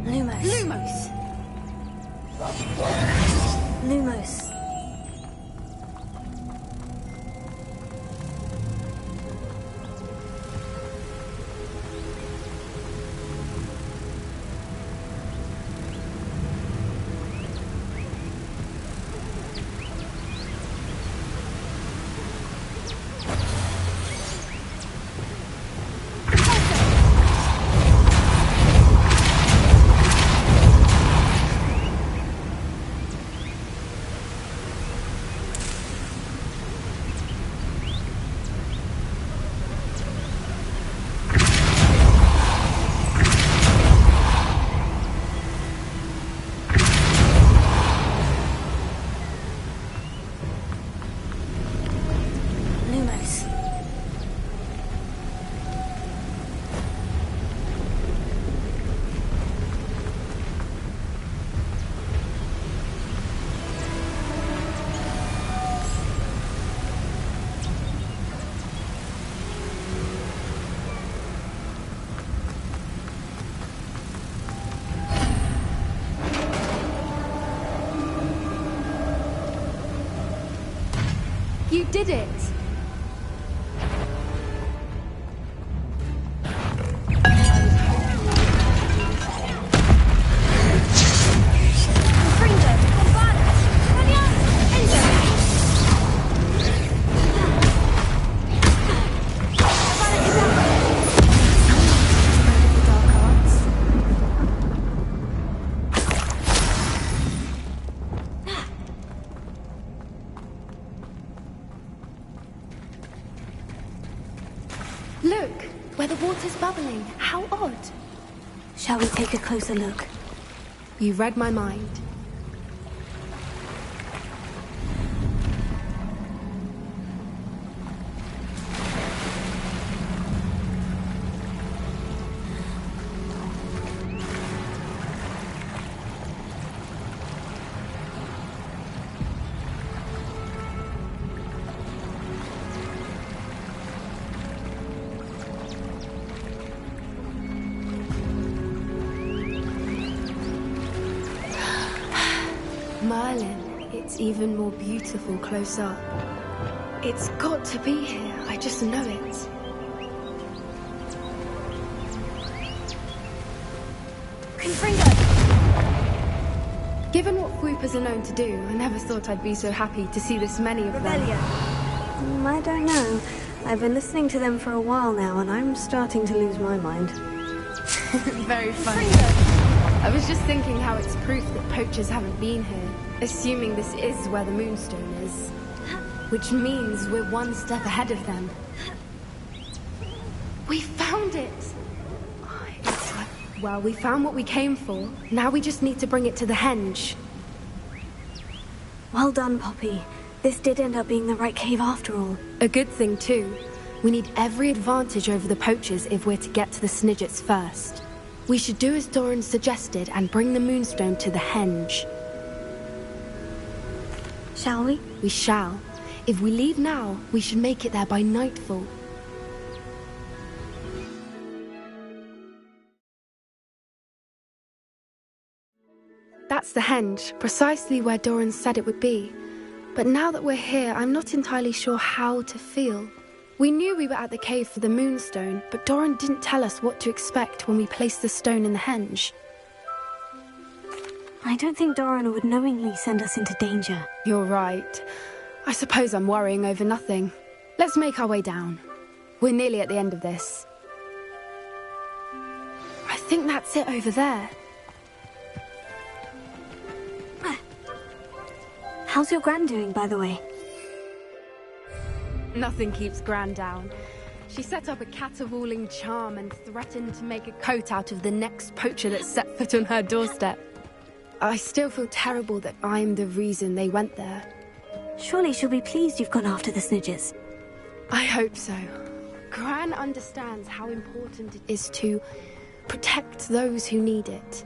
Lumos. Lumos! Lumos. You did it! Look, where the water's bubbling. How odd. Shall we take a closer look? You read my mind. Merlin, it's even more beautiful close up. It's got to be here, I just know it. Confringo! Given what Whoopers are known to do, I never thought I'd be so happy to see this many of them. I don't know. I've been listening to them for a while now, and I'm starting to lose my mind. Very funny. I was just thinking how it's proof that poachers haven't been here, assuming this is where the Moonstone is. Which means we're one step ahead of them. We found it! Well, we found what we came for. Now we just need to bring it to the henge. Well done, Poppy. This did end up being the right cave after all. A good thing, too. We need every advantage over the poachers if we're to get to the Snidgets first. We should do as Doran suggested and bring the Moonstone to the henge. Shall we? We shall. If we leave now, we should make it there by nightfall. That's the henge, precisely where Doran said it would be. But now that we're here, I'm not entirely sure how to feel. We knew we were at the cave for the Moonstone, but Doran didn't tell us what to expect when we placed the stone in the henge. I don't think Doran would knowingly send us into danger. You're right. I suppose I'm worrying over nothing. Let's make our way down. We're nearly at the end of this. I think that's it over there. How's your Gran doing, by the way? Nothing keeps Gran down. She set up a caterwauling charm and threatened to make a coat out of the next poacher that set foot on her doorstep. I still feel terrible that I'm the reason they went there. Surely she'll be pleased you've gone after the Snidgets. I hope so. Gran understands how important it is to protect those who need it.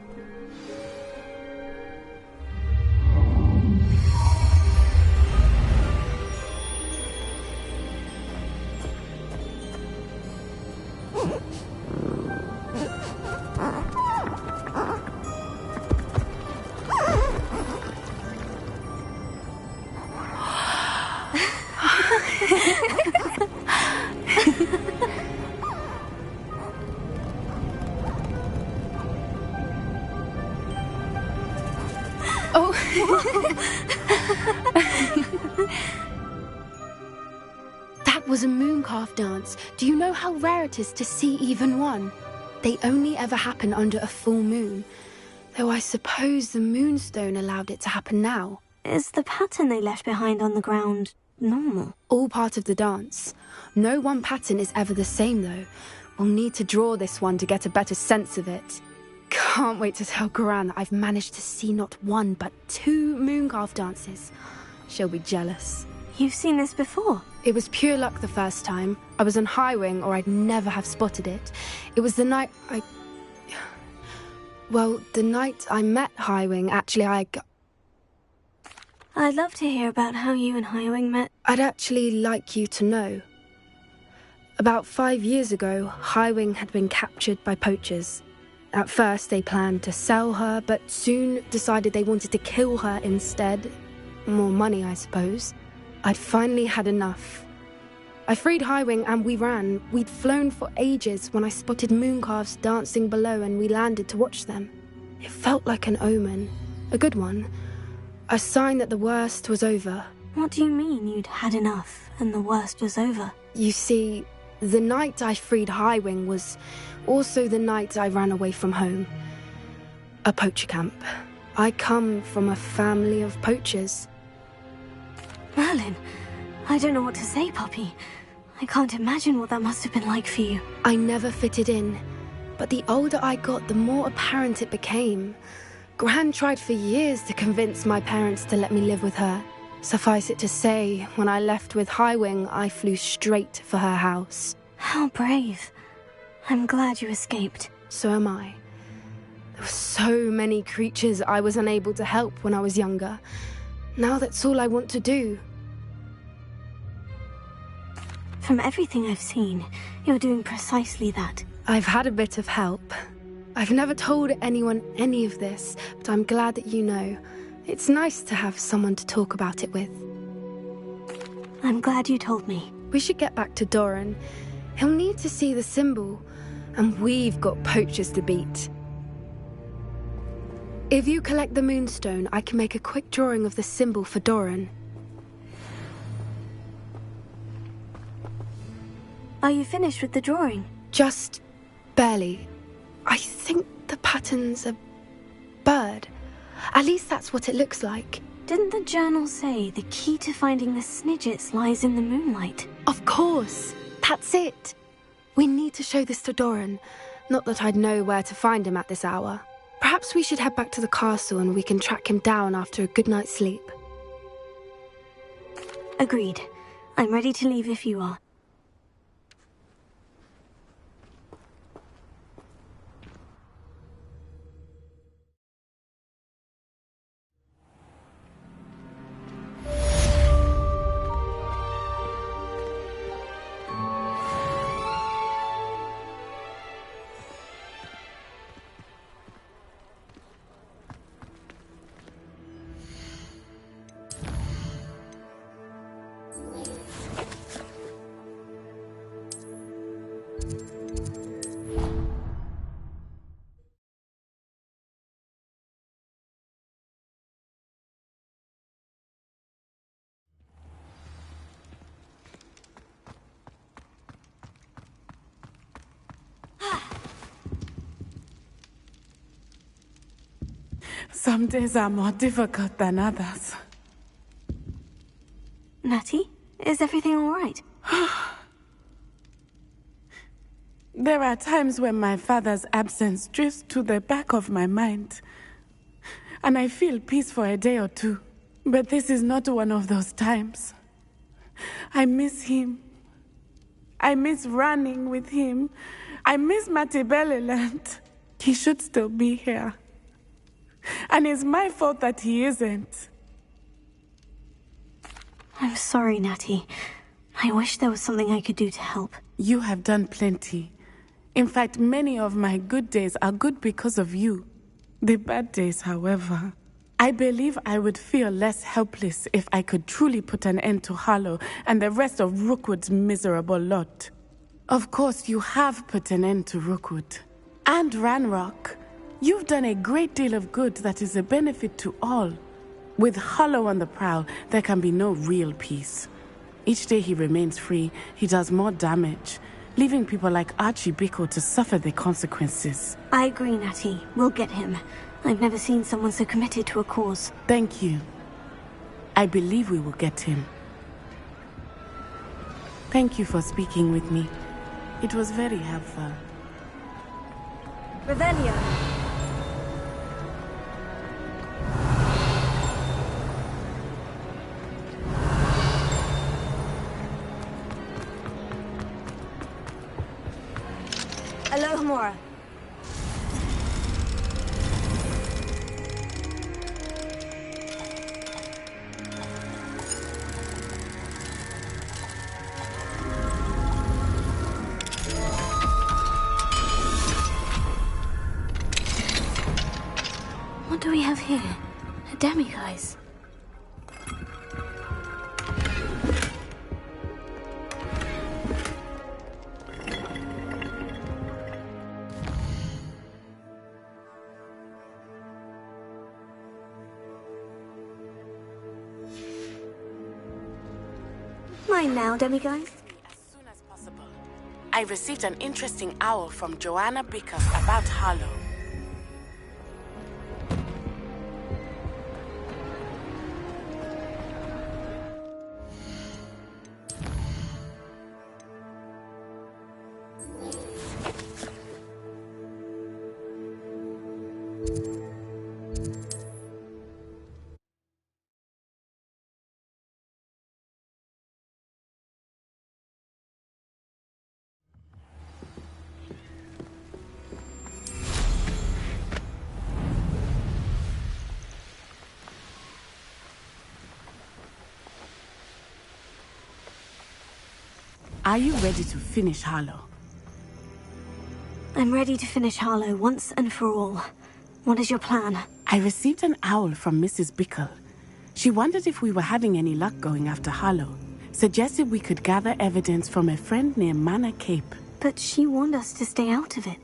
Oh. That was a mooncalf dance. Do you know how rare it is to see even one? They only ever happen under a full moon. Though I suppose the moonstone allowed it to happen now. Is the pattern they left behind on the ground normal? All part of the dance. No one pattern is ever the same, though. We'll need to draw this one to get a better sense of it. Can't wait to tell Gran that I've managed to see not one, but 2 mooncalf dances. She'll be jealous. You've seen this before? It was pure luck the first time. I was on Highwing, or I'd never have spotted it. It was the night Well, the night I met Highwing, actually, I'd love to hear about how you and Highwing met. I'd actually like you to know. About 5 years ago, Highwing had been captured by poachers. At first, they planned to sell her, but soon decided they wanted to kill her instead. More money, I suppose. I'd finally had enough. I freed Highwing and we ran. We'd flown for ages when I spotted mooncalves dancing below and we landed to watch them. It felt like an omen. A good one. A sign that the worst was over. What do you mean you'd had enough and the worst was over? You see, the night I freed Highwing was also the night I ran away from home. A poacher camp. I come from a family of poachers. Merlin, I don't know what to say, Poppy. I can't imagine what that must have been like for you. I never fitted in, but the older I got, the more apparent it became. Gran tried for years to convince my parents to let me live with her. Suffice it to say, when I left with Highwing, I flew straight for her house. How brave. I'm glad you escaped. So am I. There were so many creatures I was unable to help when I was younger. Now that's all I want to do. From everything I've seen, you're doing precisely that. I've had a bit of help. I've never told anyone any of this, but I'm glad that you know. It's nice to have someone to talk about it with. I'm glad you told me. We should get back to Doran. He'll need to see the symbol, and we've got poachers to beat. If you collect the moonstone, I can make a quick drawing of the symbol for Doran. Are you finished with the drawing? Just barely. I think the pattern's a bird. At least that's what it looks like. Didn't the journal say the key to finding the Snidgets lies in the moonlight? Of course. That's it. We need to show this to Doran. Not that I'd know where to find him at this hour. Perhaps we should head back to the castle and we can track him down after a good night's sleep. Agreed. I'm ready to leave if you are. Some days are more difficult than others. Natty, is everything all right? There are times when my father's absence drifts to the back of my mind, and I feel peace for a day or two. But this is not one of those times. I miss him. I miss running with him. I miss Matibeleland. He should still be here. And it's my fault that he isn't. I'm sorry, Natty. I wish there was something I could do to help. You have done plenty. In fact, many of my good days are good because of you. The bad days, however, I believe I would feel less helpless if I could truly put an end to Harlow and the rest of Rookwood's miserable lot. Of course, you have put an end to Rookwood. And Ranrock. You've done a great deal of good that is a benefit to all. With Harlow on the prowl, there can be no real peace. Each day he remains free, he does more damage, leaving people like Archie Bickle to suffer the consequences. I agree, Natty. We'll get him. I've never seen someone so committed to a cause. Thank you. I believe we will get him. Thank you for speaking with me. It was very helpful. Revelio. Alohomora. What do we have here? A demiguise. Mine now, demiguise. I received an interesting owl from Joanna Bicker about Harlow. Are you ready to finish Harlow? I'm ready to finish Harlow once and for all. What is your plan? I received an owl from Mrs. Bickle. She wondered if we were having any luck going after Harlow. Suggested we could gather evidence from a friend near Manor Cape. But she warned us to stay out of it.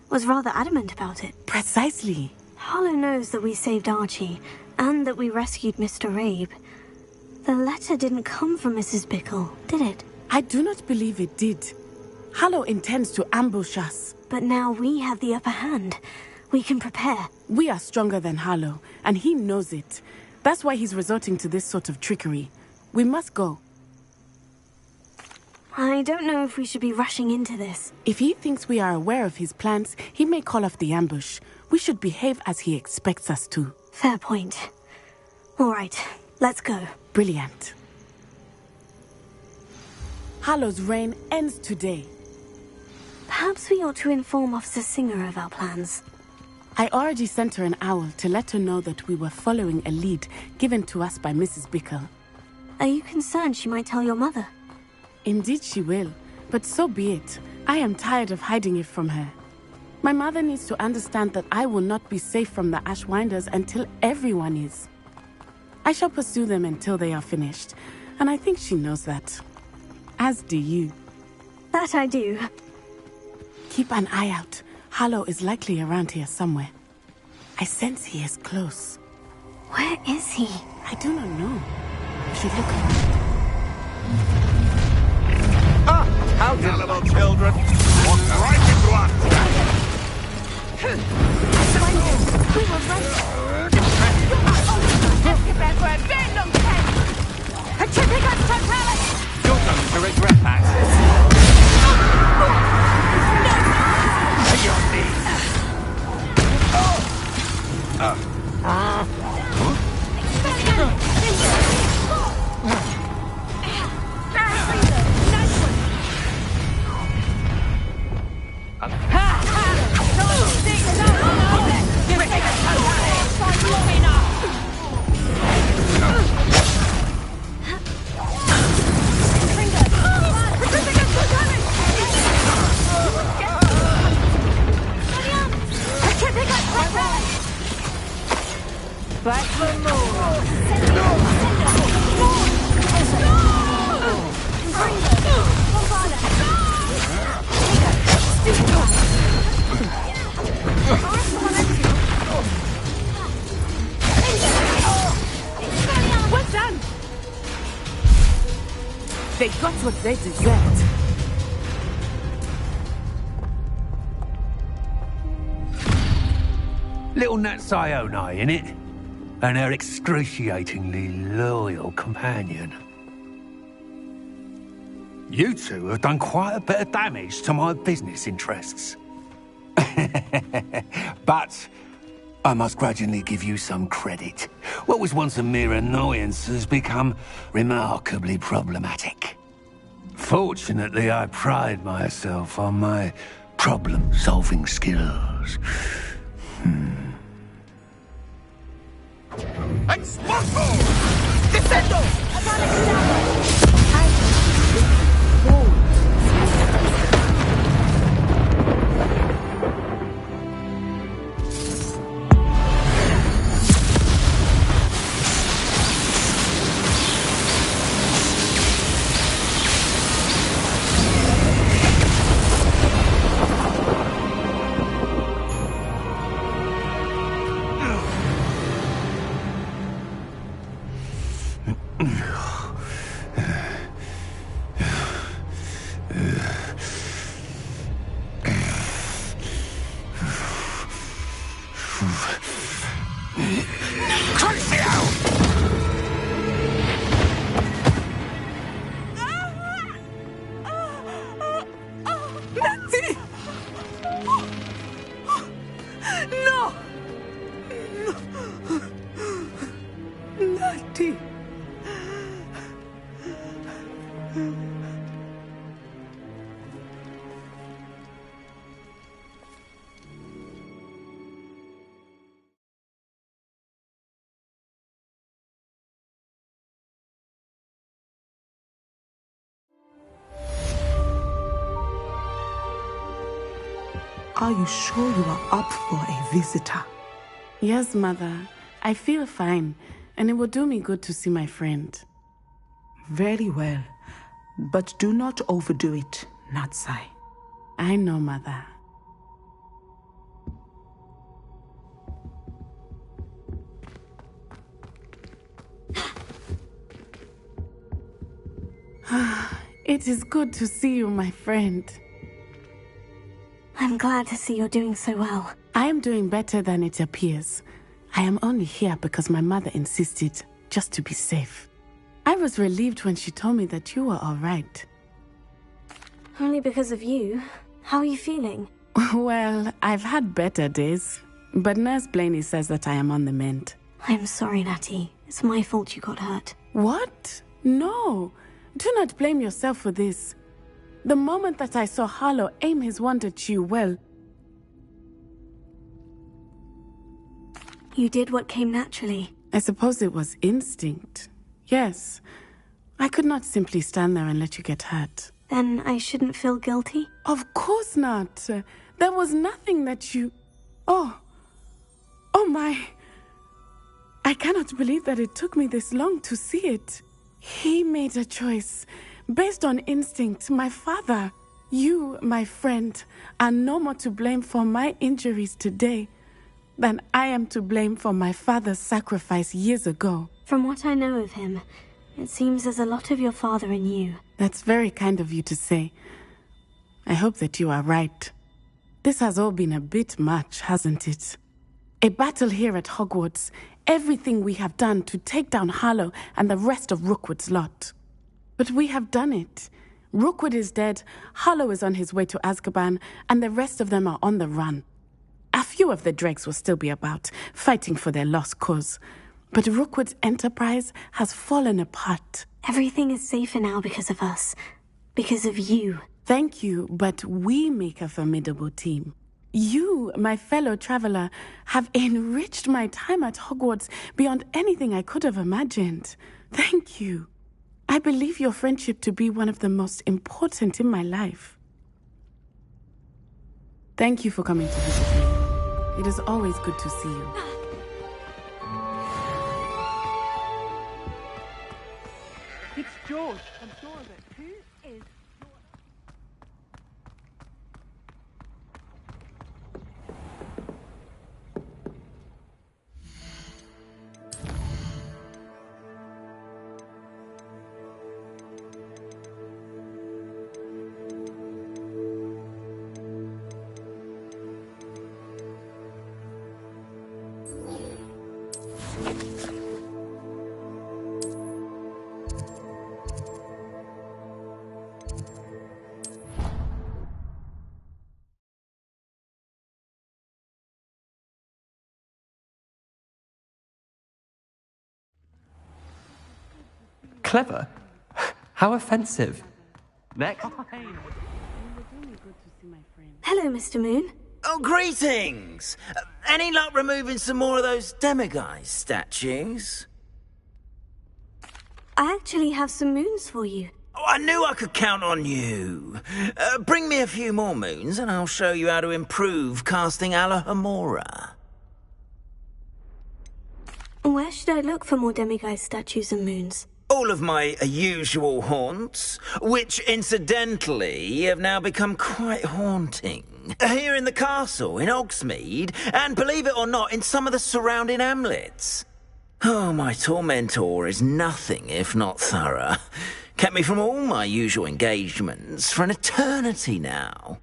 Was rather adamant about it. Precisely. Harlow knows that we saved Archie, and that we rescued Mr. Rabe. The letter didn't come from Mrs. Bickle, did it? I do not believe it did. Harlow intends to ambush us. But now we have the upper hand. We can prepare. We are stronger than Harlow, and he knows it. That's why he's resorting to this sort of trickery. We must go. I don't know if we should be rushing into this. If he thinks we are aware of his plans, he may call off the ambush. We should behave as he expects us to. Fair point. All right, let's go. Brilliant. Harlow's reign ends today. Perhaps we ought to inform Officer Singer of our plans. I already sent her an owl to let her know that we were following a lead given to us by Mrs. Bickle. Are you concerned she might tell your mother? Indeed she will, but so be it. I am tired of hiding it from her. My mother needs to understand that I will not be safe from the Ashwinders until everyone is. I shall pursue them until they are finished, and I think she knows that. As do you. That I do. Keep an eye out. Harlow is likely around here somewhere. I sense he is close. Where is he? I do not know. We should look around. Ah! How little children! Walk right into us! We will run. Escapade for a very long time. A typical totality. You're going to regret that. To your knees. Back for more. They got what they deserved. Little Nat Sione, innit? And her excruciatingly loyal companion. You two have done quite a bit of damage to my business interests. But I must grudgingly give you some credit. What was once a mere annoyance has become remarkably problematic. Fortunately, I pride myself on my problem-solving skills. Exploso! Descendo! Are you sure you are up for a visitor? Yes, Mother. I feel fine, and it will do me good to see my friend. Very well. But do not overdo it, Natsai. I know, Mother. It is good to see you, my friend. I'm glad to see you're doing so well. I am doing better than it appears. I am only here because my mother insisted, just to be safe. I was relieved when she told me that you were all right. Only because of you. How are you feeling? Well, I've had better days, but Nurse Blaney says that I am on the mend. I'm sorry, Natty. It's my fault you got hurt. What? No. Do not blame yourself for this. The moment that I saw Harlow aim his wand at you, well... You did what came naturally. I suppose it was instinct. Yes. I could not simply stand there and let you get hurt. Then I shouldn't feel guilty? Of course not. There was nothing that you... Oh my... I cannot believe that it took me this long to see it. He made a choice. Based on instinct, my father, you, my friend, are no more to blame for my injuries today than I am to blame for my father's sacrifice years ago. From what I know of him, it seems there's a lot of your father in you. That's very kind of you to say. I hope that you are right. This has all been a bit much, hasn't it? A battle here at Hogwarts, everything we have done to take down Harlow and the rest of Rookwood's lot. But we have done it. Rookwood is dead, Harlow is on his way to Azkaban, and the rest of them are on the run. A few of the dregs will still be about, fighting for their lost cause. But Rookwood's enterprise has fallen apart. Everything is safer now because of us. Because of you. Thank you, but we make a formidable team. You, my fellow traveler, have enriched my time at Hogwarts beyond anything I could have imagined. Thank you. I believe your friendship to be one of the most important in my life. Thank you for coming to visit me. It is always good to see you. It's George. I'm sure of it. Who is... Clever? How offensive. Next. Hello, Mr. Moon. Oh, greetings! Any luck removing some more of those demiguise statues? I actually have some moons for you. Oh, I knew I could count on you. Bring me a few more moons and I'll show you how to improve casting Alohomora. Where should I look for more demiguise statues and moons? All of my usual haunts, which incidentally have now become quite haunting. Here in the castle, in Hogsmeade, and believe it or not, in some of the surrounding hamlets. Oh, my tormentor is nothing if not thorough. Kept me from all my usual engagements for an eternity now.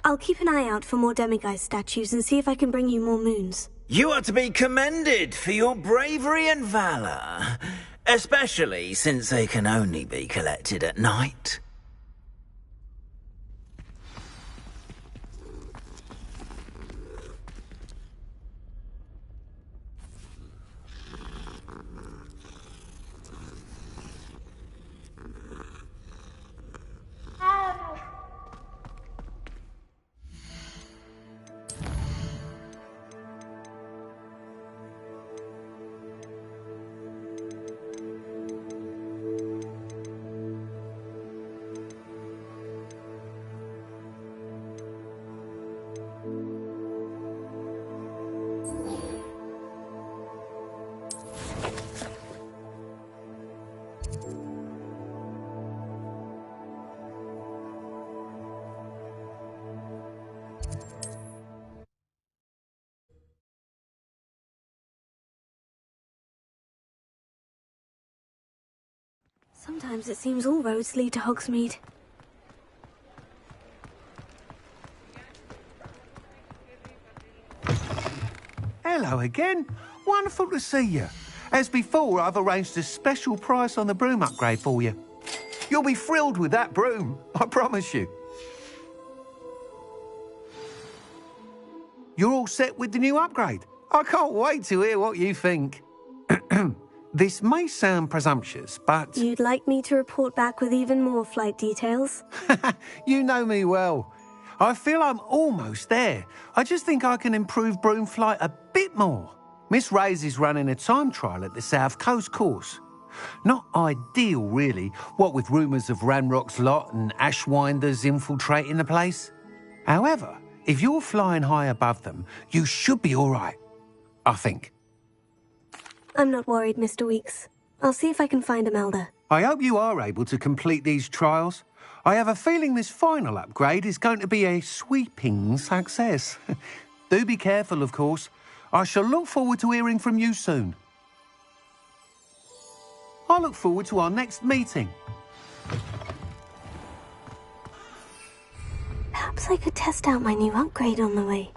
I'll keep an eye out for more demiguise statues and see if I can bring you more moons. You are to be commended for your bravery and valor, especially since they can only be collected at night. Sometimes it seems all roads lead to Hogsmeade. Hello again. Wonderful to see you. As before, I've arranged a special price on the broom upgrade for you. You'll be thrilled with that broom, I promise you. You're all set with the new upgrade. I can't wait to hear what you think. This may sound presumptuous, but... You'd like me to report back with even more flight details? You know me well. I feel I'm almost there. I just think I can improve broom flight a bit more. Miss Ray's is running a time trial at the South Coast course. Not ideal, really, what with rumours of Ranrock's lot and Ashwinders infiltrating the place. However, if you're flying high above them, you should be all right, I think. I'm not worried, Mr. Weeks. I'll see if I can find Imelda. I hope you are able to complete these trials. I have a feeling this final upgrade is going to be a sweeping success. Do be careful, of course. I shall look forward to hearing from you soon. I look forward to our next meeting. Perhaps I could test out my new upgrade on the way.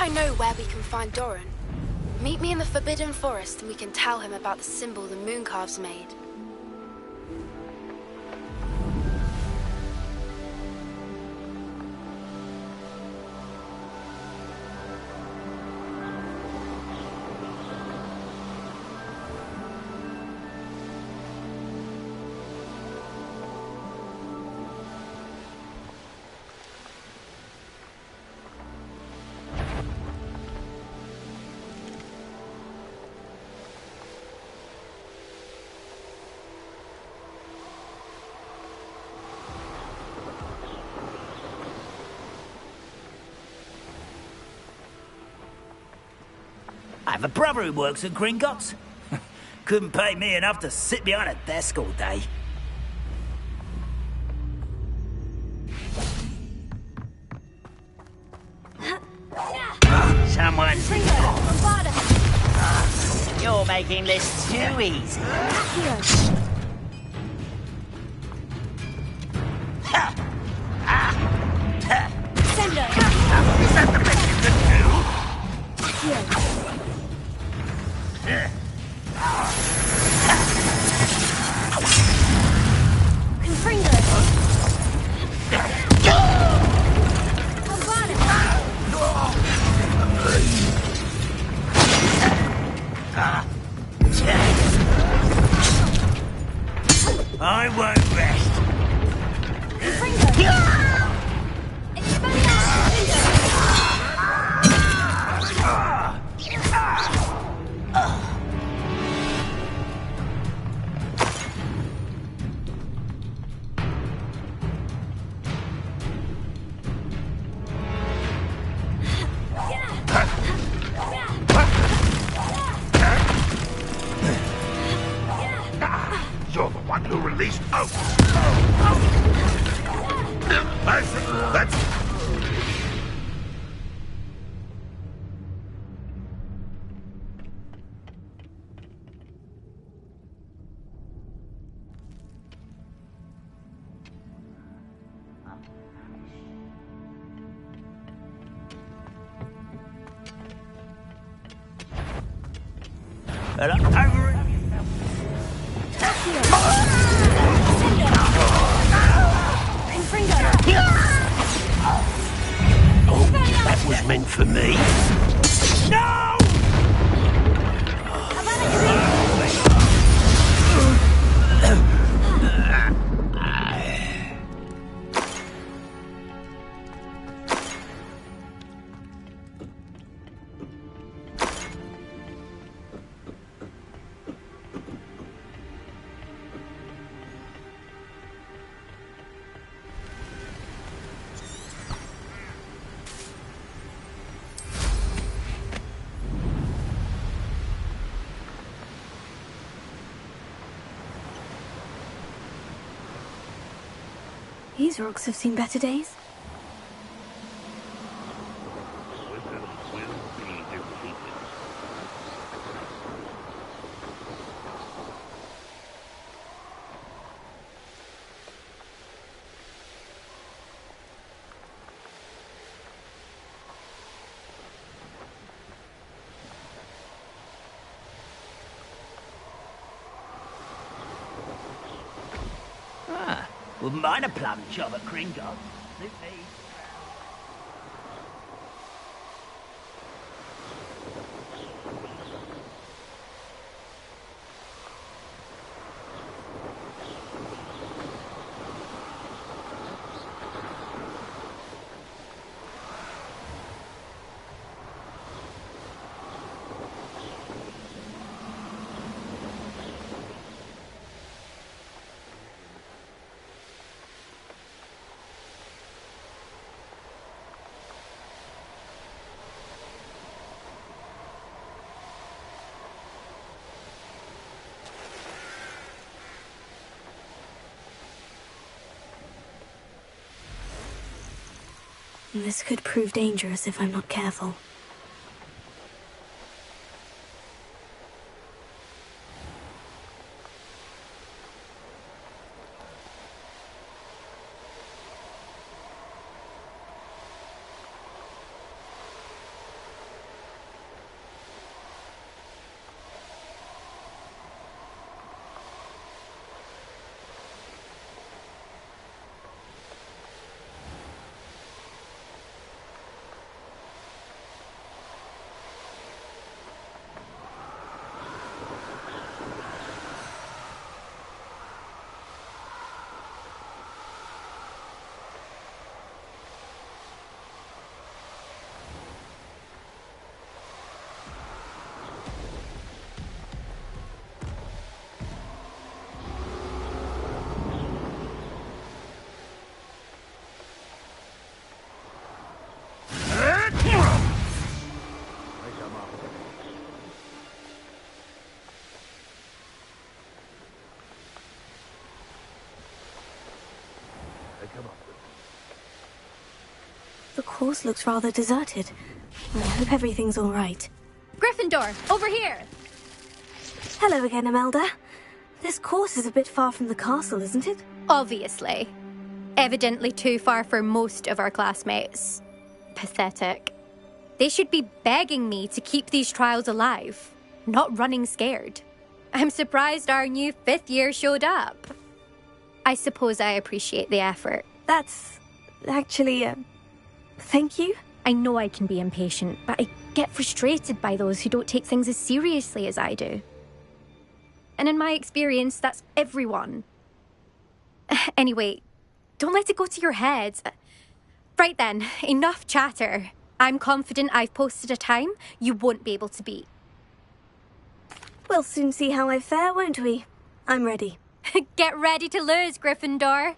think I know where we can find Doran. Meet me in the Forbidden Forest and we can tell him about the symbol the Mooncalves made. I have a brother who works at Gringotts. Couldn't pay me enough to sit behind a desk all day. Someone's... You're making this too easy. Is that the best you can do? I won't rest. You're the one who released Oak. That's... That was meant for me. No! These rocks have seen better days. Wouldn't mind a plum job at Gringotts. Suit me. This could prove dangerous if I'm not careful. come on. The course looks rather deserted. I hope everything's all right. Gryffindor, over here! Hello again, Imelda. This course is a bit far from the castle, isn't it? Obviously. Evidently too far for most of our classmates. Pathetic. They should be begging me to keep these trials alive, not running scared. I'm surprised our new 5th year showed up. I suppose I appreciate the effort. That's actually, thank you. I know I can be impatient, but I get frustrated by those who don't take things as seriously as I do. And in my experience, that's everyone. Anyway, don't let it go to your head. Right then, enough chatter. I'm confident I've posted a time you won't be able to beat. We'll soon see how I fare, won't we? I'm ready. Get ready to lose, Gryffindor.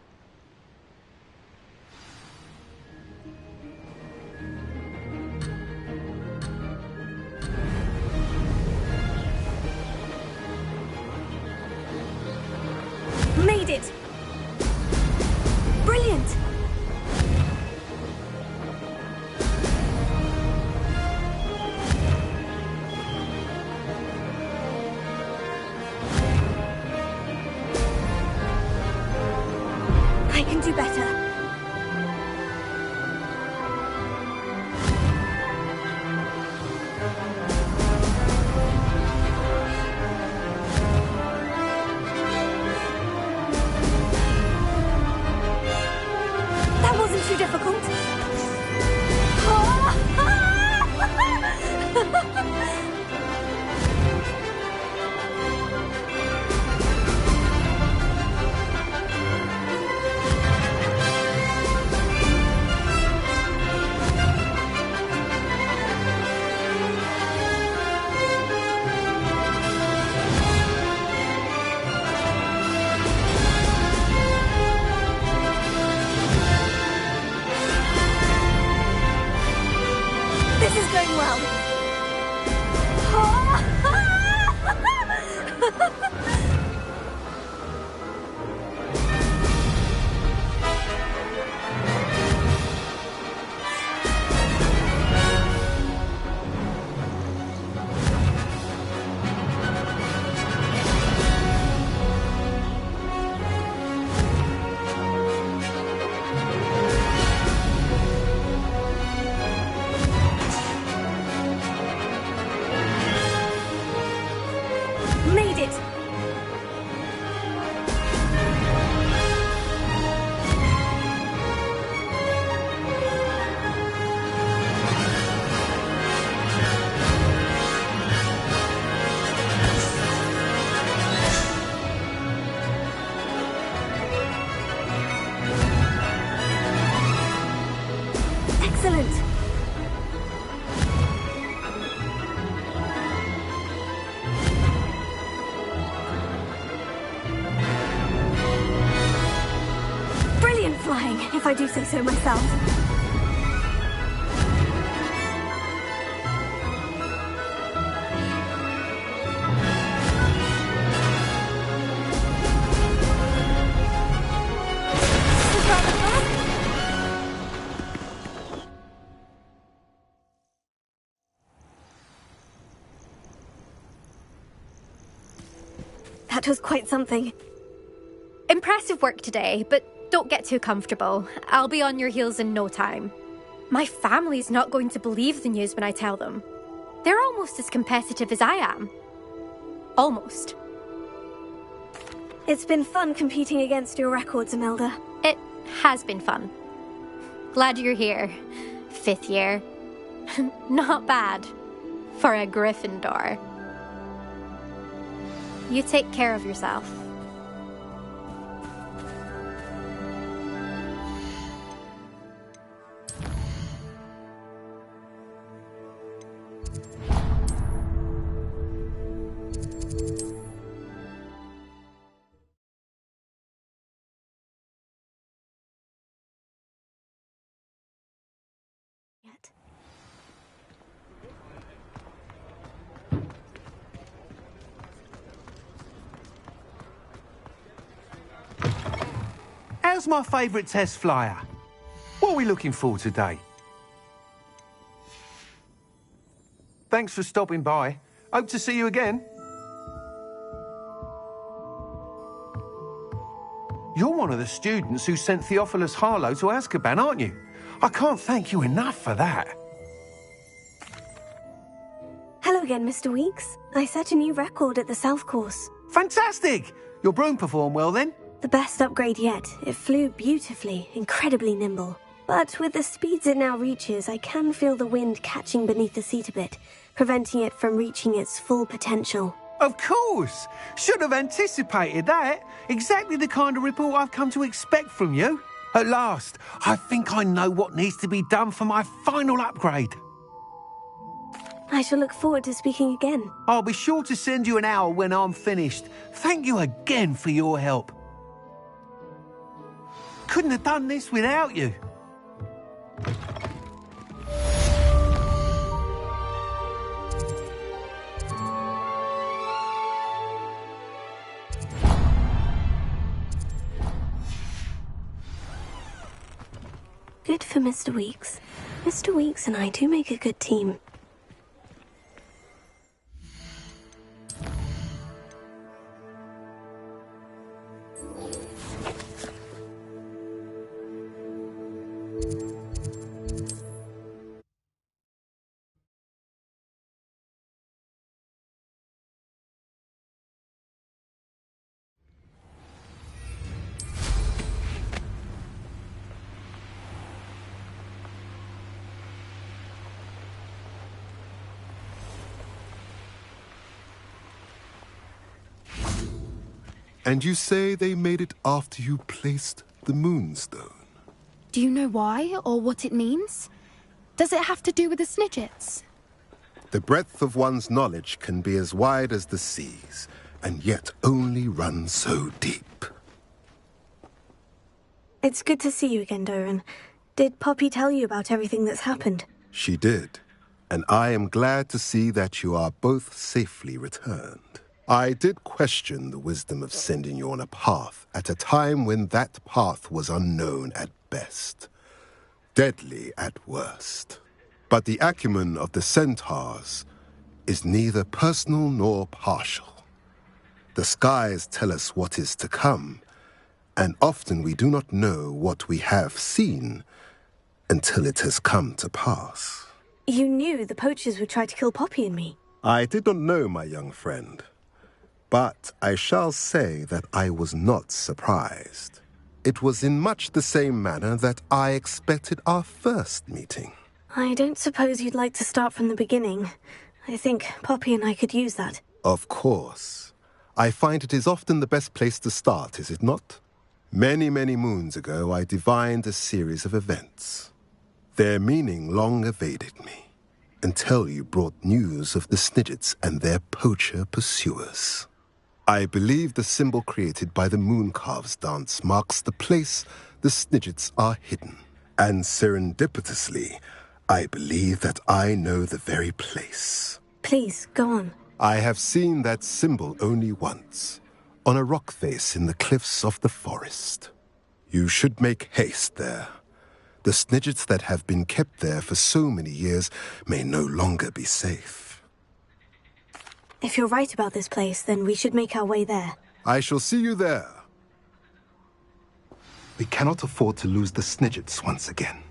Made it! Brilliant! I can do better. That wasn't too difficult. This is going well. Made it! Excellent! Brilliant flying, if I do say so myself. That was quite something. Impressive work today, but don't get too comfortable. I'll be on your heels in no time. My family's not going to believe the news when I tell them. They're almost as competitive as I am. Almost. It's been fun competing against your records, Imelda. It has been fun. Glad you're here. 5th year. Not bad. For a Gryffindor. You take care of yourself. How's my favourite test flyer? What are we looking for today? Thanks for stopping by. Hope to see you again. You're one of the students who sent Theophilus Harlow to Azkaban, aren't you? I can't thank you enough for that. Hello again, Mr. Weeks. I set a new record at the South course. Fantastic! Your broom performed well, then? The best upgrade yet. It flew beautifully, incredibly nimble. But with the speeds it now reaches, I can feel the wind catching beneath the seat a bit, preventing it from reaching its full potential. Of course! Should have anticipated that. Exactly the kind of report I've come to expect from you. At last, I think I know what needs to be done for my final upgrade. I shall look forward to speaking again. I'll be sure to send you an hour when I'm finished. Thank you again for your help. Couldn't have done this without you. Good for Mr. Weeks. Mr. Weeks and I do make a good team. And you say they made it after you placed the Moonstone? Do you know why or what it means? Does it have to do with the Snidgets? The breadth of one's knowledge can be as wide as the seas, and yet only run so deep. It's good to see you again, Doran. Did Poppy tell you about everything that's happened? She did, and I am glad to see that you are both safely returned. I did question the wisdom of sending you on a path at a time when that path was unknown at best, deadly at worst. But the acumen of the centaurs is neither personal nor partial. The skies tell us what is to come, and often we do not know what we have seen until it has come to pass. You knew the poachers would try to kill Poppy and me. I did not know, my young friend. But I shall say that I was not surprised. It was in much the same manner that I expected our first meeting. I don't suppose you'd like to start from the beginning. I think Poppy and I could use that. Of course. I find it is often the best place to start, is it not? Many, many moons ago, I divined a series of events. Their meaning long evaded me, until you brought news of the Snidgets and their poacher pursuers. I believe the symbol created by the Mooncalves dance marks the place the Snidgets are hidden. And serendipitously, I believe that I know the very place. Please, go on. I have seen that symbol only once, on a rock face in the cliffs of the forest. You should make haste there. The Snidgets that have been kept there for so many years may no longer be safe. If you're right about this place, then we should make our way there. I shall see you there. We cannot afford to lose the Snidgets once again.